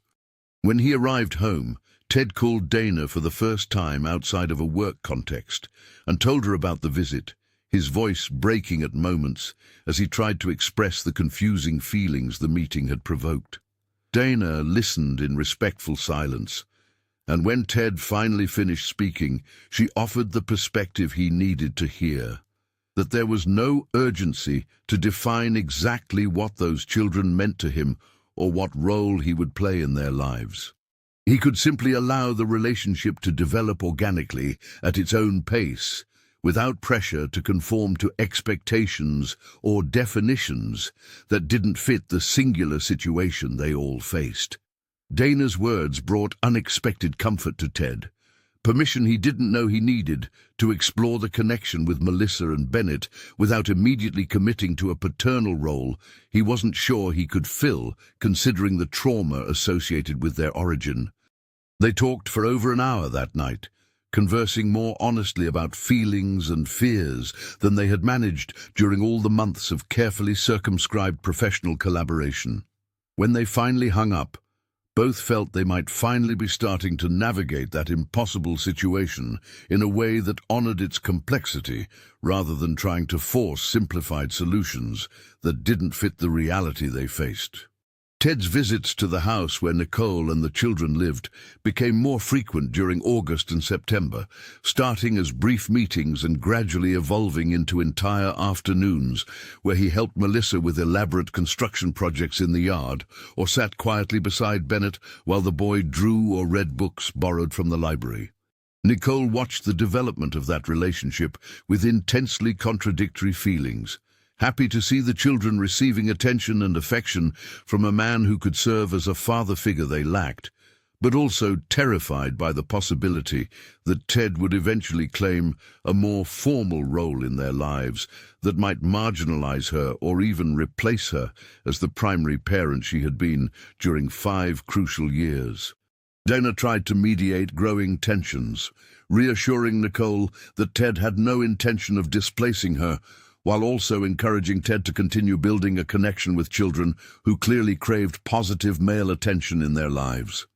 When he arrived home, Ted called Dana for the first time outside of a work context and told her about the visit, his voice breaking at moments as he tried to express the confusing feelings the meeting had provoked. Dana listened in respectful silence, and when Ted finally finished speaking, she offered the perspective he needed to hear, that there was no urgency to define exactly what those children meant to him or what role he would play in their lives. He could simply allow the relationship to develop organically at its own pace, without pressure to conform to expectations or definitions that didn't fit the singular situation they all faced. Dana's words brought unexpected comfort to Ted, permission he didn't know he needed to explore the connection with Melissa and Bennett without immediately committing to a paternal role he wasn't sure he could fill, considering the trauma associated with their origin. They talked for over an hour that night, conversing more honestly about feelings and fears than they had managed during all the months of carefully circumscribed professional collaboration. When they finally hung up, both felt they might finally be starting to navigate that impossible situation in a way that honored its complexity rather than trying to force simplified solutions that didn't fit the reality they faced. Ted's visits to the house where Nicole and the children lived became more frequent during August and September, starting as brief meetings and gradually evolving into entire afternoons where he helped Melissa with elaborate construction projects in the yard or sat quietly beside Bennett while the boy drew or read books borrowed from the library. Nicole watched the development of that relationship with intensely contradictory feelings. Happy to see the children receiving attention and affection from a man who could serve as a father figure they lacked, but also terrified by the possibility that Ted would eventually claim a more formal role in their lives that might marginalize her or even replace her as the primary parent she had been during 5 crucial years. Dana tried to mediate growing tensions, reassuring Nicole that Ted had no intention of displacing her, while also encouraging Ted to continue building a connection with children who clearly craved positive male attention in their lives.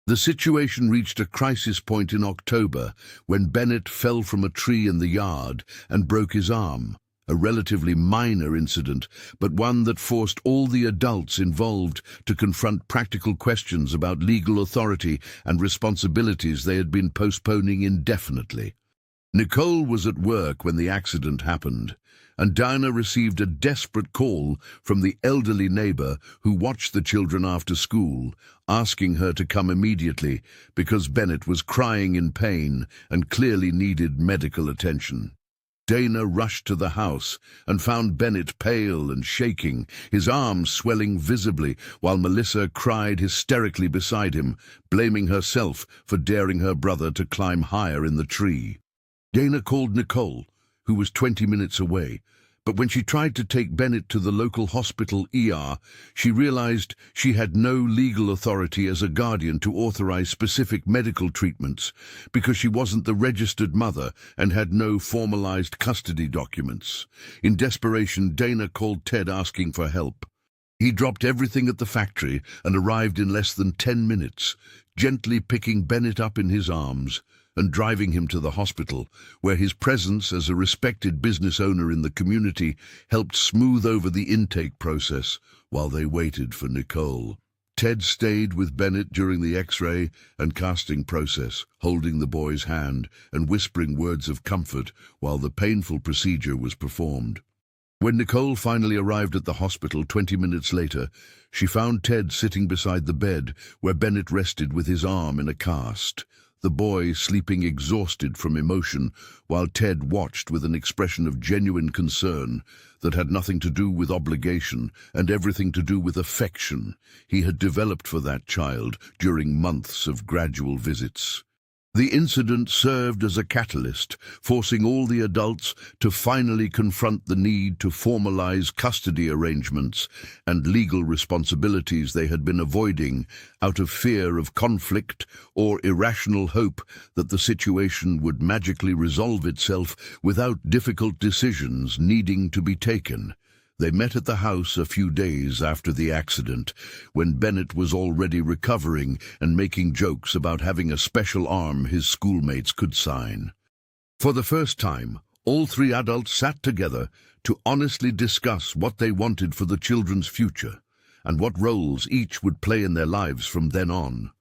The situation reached a crisis point in October when Bennett fell from a tree in the yard and broke his arm, a relatively minor incident, but one that forced all the adults involved to confront practical questions about legal authority and responsibilities they had been postponing indefinitely. Nicole was at work when the accident happened, and Dinah received a desperate call from the elderly neighbor who watched the children after school, asking her to come immediately because Bennett was crying in pain and clearly needed medical attention. Dana rushed to the house and found Bennett pale and shaking, his arms swelling visibly, while Melissa cried hysterically beside him, blaming herself for daring her brother to climb higher in the tree. Dana called Nicole, who was 20 minutes away, but when she tried to take Bennett to the local hospital ER, she realized she had no legal authority as a guardian to authorize specific medical treatments because she wasn't the registered mother and had no formalized custody documents. In desperation, Dana called Ted asking for help. He dropped everything at the factory and arrived in less than 10 minutes, gently picking Bennett up in his arms and driving him to the hospital, where his presence as a respected business owner in the community helped smooth over the intake process while they waited for Nicole. Ted stayed with Bennett during the X-ray and casting process, holding the boy's hand and whispering words of comfort while the painful procedure was performed. When Nicole finally arrived at the hospital 20 minutes later, she found Ted sitting beside the bed where Bennett rested with his arm in a cast, the boy sleeping exhausted from emotion, while Ted watched with an expression of genuine concern that had nothing to do with obligation and everything to do with affection he had developed for that child during months of gradual visits. The incident served as a catalyst, forcing all the adults to finally confront the need to formalize custody arrangements and legal responsibilities they had been avoiding out of fear of conflict or irrational hope that the situation would magically resolve itself without difficult decisions needing to be taken. They met at the house a few days after the accident, when Bennett was already recovering and making jokes about having a special arm his schoolmates could sign. For the first time, all 3 adults sat together to honestly discuss what they wanted for the children's future and what roles each would play in their lives from then on.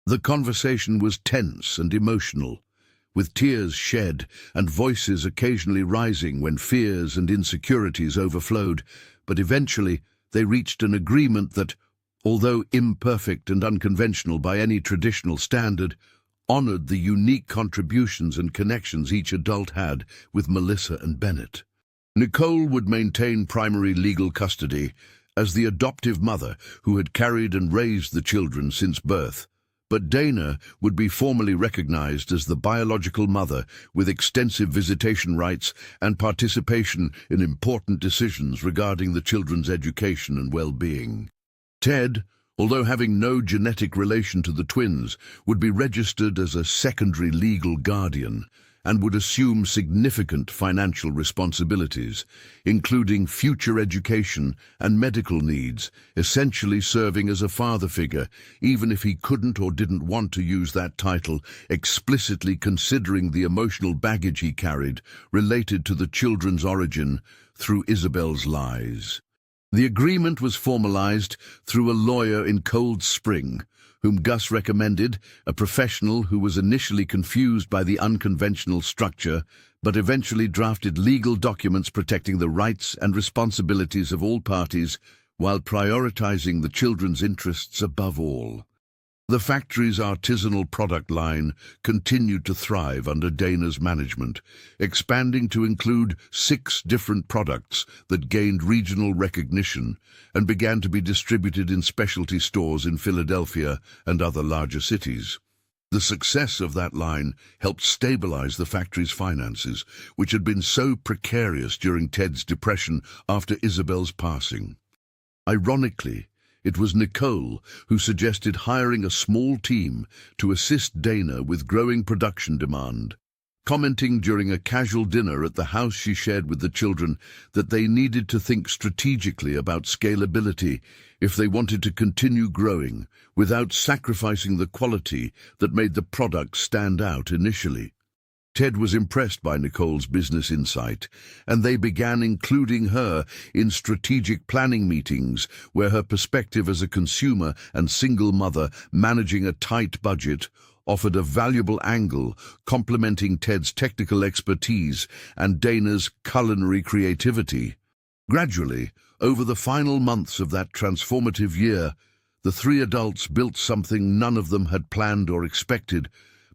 The conversation was tense and emotional, with tears shed and voices occasionally rising when fears and insecurities overflowed, but eventually they reached an agreement that, although imperfect and unconventional by any traditional standard, honored the unique contributions and connections each adult had with Melissa and Bennett. Nicole would maintain primary legal custody as the adoptive mother who had carried and raised the children since birth, but Dana would be formally recognized as the biological mother with extensive visitation rights and participation in important decisions regarding the children's education and well-being. Ted, although having no genetic relation to the twins, would be registered as a secondary legal guardian and would assume significant financial responsibilities, including future education and medical needs, essentially serving as a father figure, even if he couldn't or didn't want to use that title, explicitly considering the emotional baggage he carried related to the children's origin through Isabel's lies. The agreement was formalized through a lawyer in Cold Spring, whom Gus recommended, a professional who was initially confused by the unconventional structure, but eventually drafted legal documents protecting the rights and responsibilities of all parties while prioritizing the children's interests above all. The factory's artisanal product line continued to thrive under Dana's management, expanding to include 6 different products that gained regional recognition and began to be distributed in specialty stores in Philadelphia and other larger cities. The success of that line helped stabilize the factory's finances, which had been so precarious during Ted's depression after Isabel's passing. Ironically, it was Nicole who suggested hiring a small team to assist Dana with growing production demand, commenting during a casual dinner at the house she shared with the children that they needed to think strategically about scalability if they wanted to continue growing without sacrificing the quality that made the product stand out initially. Ted was impressed by Nicole's business insight, and they began including her in strategic planning meetings where her perspective as a consumer and single mother managing a tight budget offered a valuable angle, complementing Ted's technical expertise and Dana's culinary creativity. Gradually, over the final months of that transformative year, the 3 adults built something none of them had planned or expected,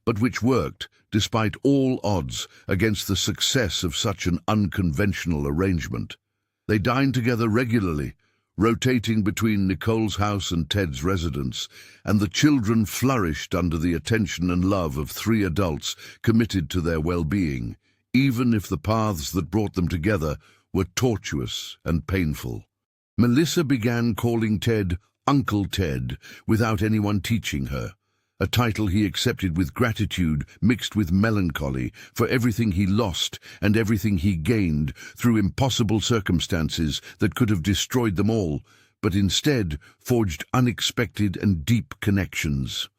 but which worked, despite all odds, against the success of such an unconventional arrangement. They dined together regularly, rotating between Nicole's house and Ted's residence, and the children flourished under the attention and love of 3 adults committed to their well-being, even if the paths that brought them together were tortuous and painful. Melissa began calling Ted Uncle Ted without anyone teaching her, a title he accepted with gratitude mixed with melancholy for everything he lost and everything he gained through impossible circumstances that could have destroyed them all, but instead forged unexpected and deep connections.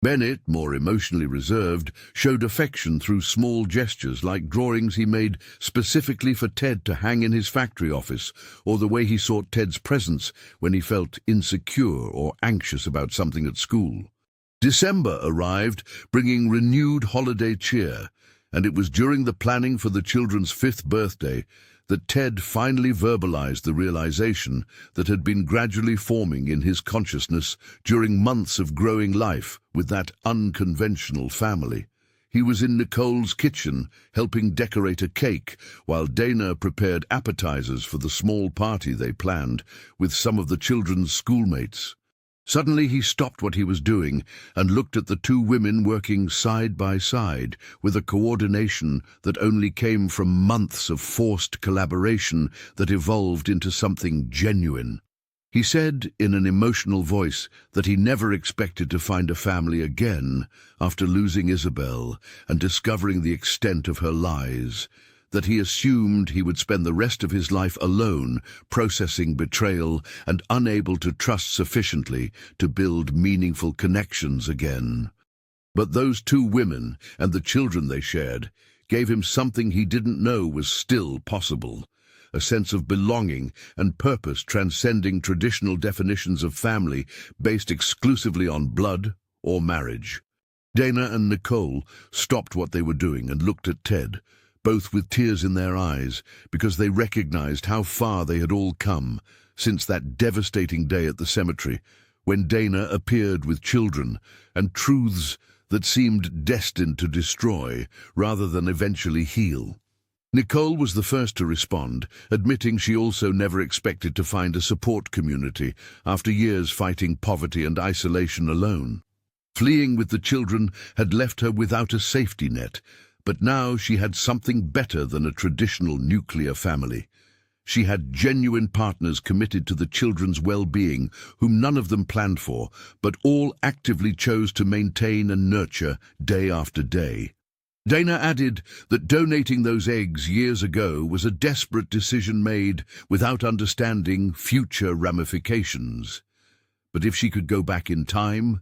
Bennett, more emotionally reserved, showed affection through small gestures like drawings he made specifically for Ted to hang in his factory office, or the way he sought Ted's presence when he felt insecure or anxious about something at school. December arrived, bringing renewed holiday cheer, and it was during the planning for the children's 5th birthday that Ted finally verbalized the realization that had been gradually forming in his consciousness during months of growing life with that unconventional family. He was in Nicole's kitchen, helping decorate a cake, while Dana prepared appetizers for the small party they planned with some of the children's schoolmates. Suddenly he stopped what he was doing and looked at the 2 women working side by side with a coordination that only came from months of forced collaboration that evolved into something genuine. He said in an emotional voice that he never expected to find a family again after losing Isabel and discovering the extent of her lies, that he assumed he would spend the rest of his life alone, processing betrayal and unable to trust sufficiently to build meaningful connections again. But those 2 women and the children they shared gave him something he didn't know was still possible, a sense of belonging and purpose transcending traditional definitions of family based exclusively on blood or marriage. Dana and Nicole stopped what they were doing and looked at Ted, both with tears in their eyes, because they recognized how far they had all come since that devastating day at the cemetery, when Dana appeared with children and truths that seemed destined to destroy rather than eventually heal. Nicole was the first to respond, admitting she also never expected to find a support community after years fighting poverty and isolation alone. Fleeing with the children had left her without a safety net, but now she had something better than a traditional nuclear family. She had genuine partners committed to the children's well-being, whom none of them planned for, but all actively chose to maintain and nurture day after day. Dana added that donating those eggs years ago was a desperate decision made without understanding future ramifications. But if she could go back in time,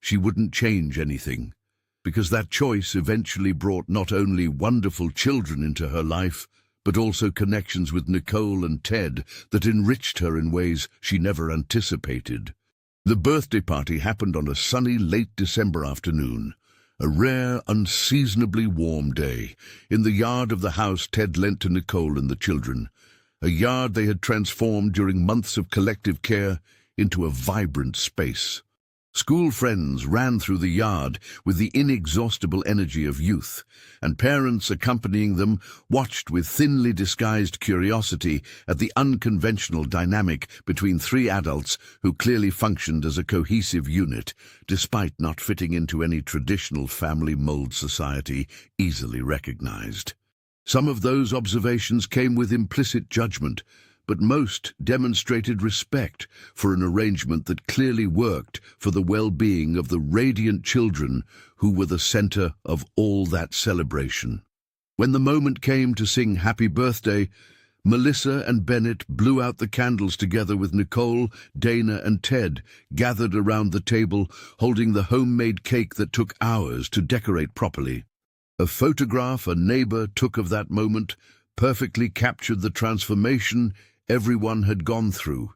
she wouldn't change anything, because that choice eventually brought not only wonderful children into her life, but also connections with Nicole and Ted that enriched her in ways she never anticipated. The birthday party happened on a sunny late December afternoon, a rare, unseasonably warm day, in the yard of the house Ted lent to Nicole and the children, a yard they had transformed during months of collective care into a vibrant space. School friends ran through the yard with the inexhaustible energy of youth, and parents accompanying them watched with thinly disguised curiosity at the unconventional dynamic between three adults who clearly functioned as a cohesive unit, despite not fitting into any traditional family mold society easily recognized. Some of those observations came with implicit judgment, but most demonstrated respect for an arrangement that clearly worked for the well-being of the radiant children who were the center of all that celebration. When the moment came to sing Happy Birthday, Melissa and Bennett blew out the candles together with Nicole, Dana, and Ted, gathered around the table, holding the homemade cake that took hours to decorate properly. A photograph a neighbor took of that moment perfectly captured the transformation everyone had gone through.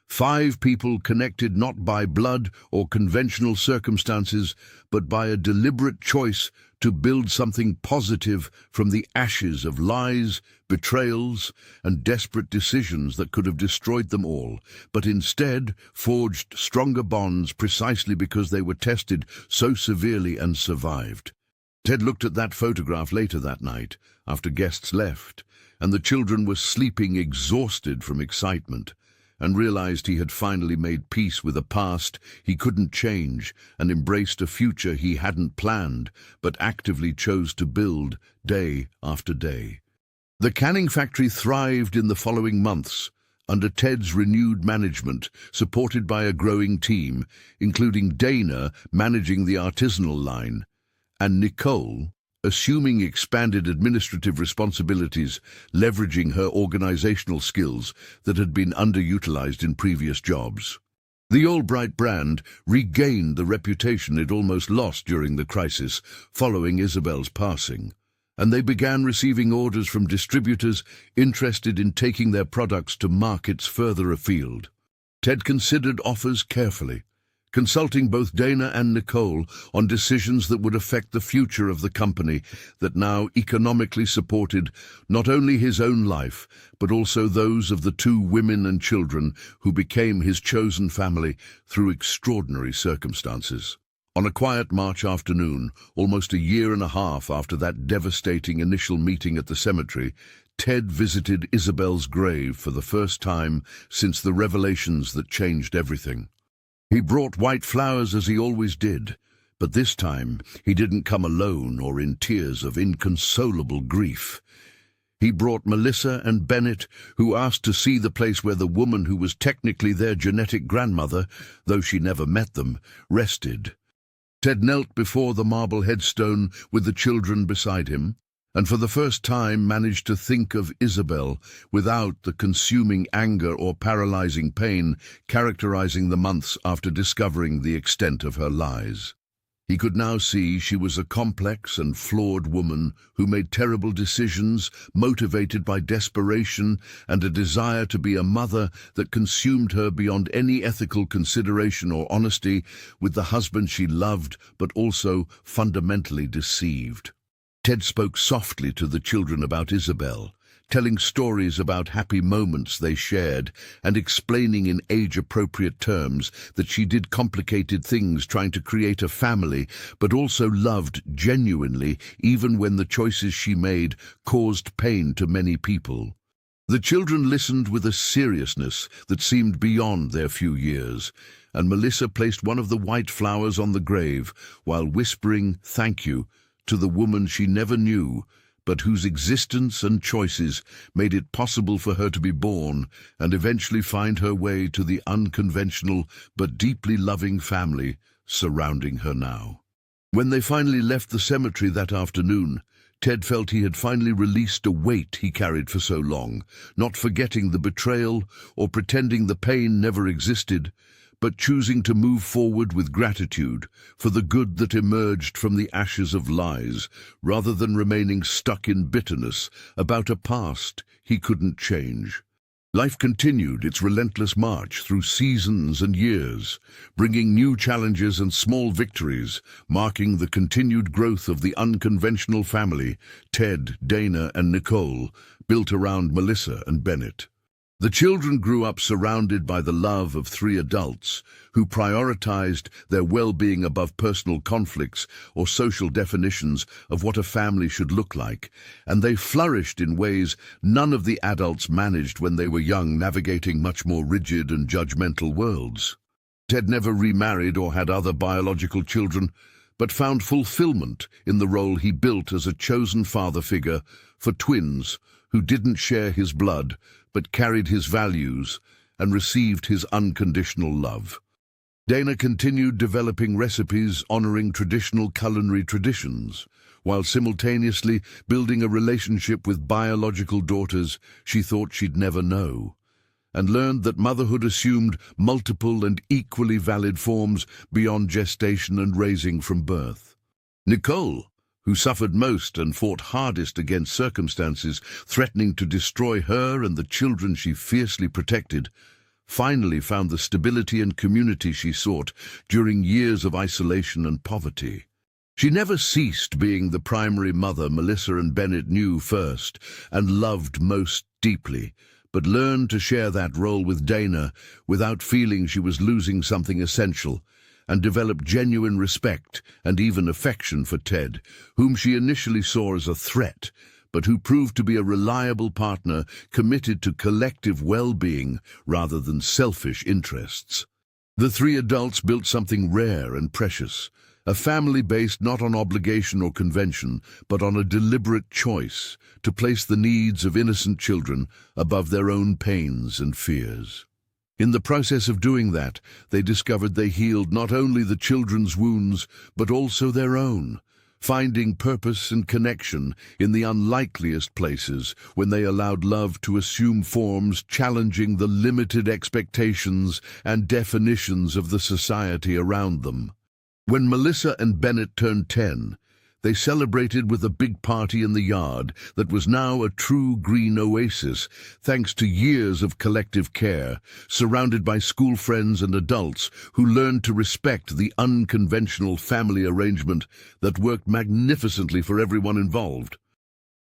5 people connected not by blood or conventional circumstances, but by a deliberate choice to build something positive from the ashes of lies, betrayals, and desperate decisions that could have destroyed them all, but instead forged stronger bonds precisely because they were tested so severely and survived. Ted looked at that photograph later that night, after guests left, and the children were sleeping exhausted from excitement, and realized he had finally made peace with a past he couldn't change and embraced a future he hadn't planned, but actively chose to build day after day. The canning factory thrived in the following months, under Ted's renewed management, supported by a growing team, including Dana managing the artisanal line, and Nicole assuming expanded administrative responsibilities, leveraging her organizational skills that had been underutilized in previous jobs. The Albright brand regained the reputation it almost lost during the crisis following Isabel's passing, and they began receiving orders from distributors interested in taking their products to markets further afield. Ted considered offers carefully, consulting both Dana and Nicole on decisions that would affect the future of the company that now economically supported not only his own life, but also those of the 2 women and children who became his chosen family through extraordinary circumstances. On a quiet March afternoon, almost a year and a half after that devastating initial meeting at the cemetery, Ted visited Isabel's grave for the first time since the revelations that changed everything. He brought white flowers as he always did, but this time he didn't come alone or in tears of inconsolable grief. He brought Melissa and Bennett, who asked to see the place where the woman who was technically their genetic grandmother, though she never met them, rested. Ted knelt before the marble headstone with the children beside him, and for the first time managed to think of Isabel without the consuming anger or paralyzing pain characterizing the months after discovering the extent of her lies. He could now see she was a complex and flawed woman who made terrible decisions motivated by desperation and a desire to be a mother that consumed her beyond any ethical consideration or honesty with the husband she loved but also fundamentally deceived. Ted spoke softly to the children about Isabel, telling stories about happy moments they shared and explaining in age-appropriate terms that she did complicated things trying to create a family, but also loved genuinely even when the choices she made caused pain to many people. The children listened with a seriousness that seemed beyond their few years, and Melissa placed one of the white flowers on the grave while whispering "thank you" to the woman she never knew, but whose existence and choices made it possible for her to be born and eventually find her way to the unconventional but deeply loving family surrounding her now. When they finally left the cemetery that afternoon, Ted felt he had finally released a weight he carried for so long, not forgetting the betrayal or pretending the pain never existed, but choosing to move forward with gratitude for the good that emerged from the ashes of lies, rather than remaining stuck in bitterness about a past he couldn't change. Life continued its relentless march through seasons and years, bringing new challenges and small victories, marking the continued growth of the unconventional family, Ted, Dana, and Nicole, built around Melissa and Bennett. The children grew up surrounded by the love of three adults who prioritized their well-being above personal conflicts or social definitions of what a family should look like, and they flourished in ways none of the adults managed when they were young, navigating much more rigid and judgmental worlds. Ted never remarried or had other biological children, but found fulfillment in the role he built as a chosen father figure for twins who didn't share his blood, but carried his values and received his unconditional love. Dana continued developing recipes honoring traditional culinary traditions, while simultaneously building a relationship with biological daughters she thought she'd never know, and learned that motherhood assumed multiple and equally valid forms beyond gestation and raising from birth. Nicole, who suffered most and fought hardest against circumstances threatening to destroy her and the children she fiercely protected, finally found the stability and community she sought during years of isolation and poverty. She never ceased being the primary mother Melissa and Bennett knew first and loved most deeply, but learned to share that role with Dana without feeling she was losing something essential, and developed genuine respect and even affection for Ted, whom she initially saw as a threat, but who proved to be a reliable partner committed to collective well-being rather than selfish interests. The three adults built something rare and precious, a family based not on obligation or convention, but on a deliberate choice to place the needs of innocent children above their own pains and fears. In the process of doing that, they discovered they healed not only the children's wounds, but also their own, finding purpose and connection in the unlikeliest places when they allowed love to assume forms challenging the limited expectations and definitions of the society around them. When Melissa and Bennett turned 10, they celebrated with a big party in the yard that was now a true green oasis, thanks to years of collective care, surrounded by school friends and adults who learned to respect the unconventional family arrangement that worked magnificently for everyone involved.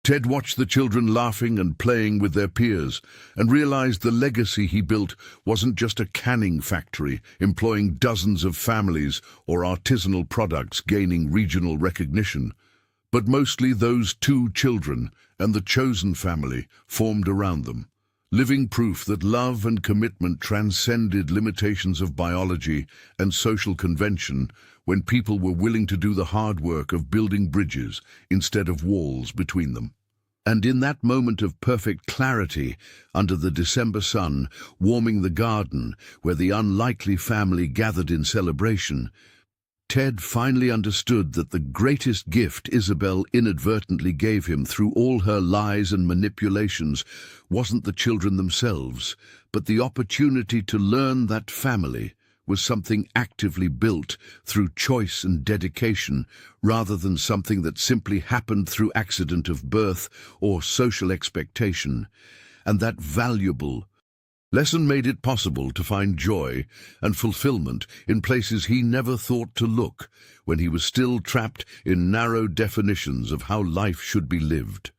Ted watched the children laughing and playing with their peers and realized the legacy he built wasn't just a canning factory employing dozens of families or artisanal products gaining regional recognition, but mostly those two children and the chosen family formed around them, living proof that love and commitment transcended limitations of biology and social convention when people were willing to do the hard work of building bridges instead of walls between them. And in that moment of perfect clarity, under the December sun, warming the garden where the unlikely family gathered in celebration, Ted finally understood that the greatest gift Isabel inadvertently gave him through all her lies and manipulations wasn't the children themselves, but the opportunity to learn that family was something actively built through choice and dedication, rather than something that simply happened through accident of birth or social expectation. And that valuable lesson made it possible to find joy and fulfillment in places he never thought to look when he was still trapped in narrow definitions of how life should be lived.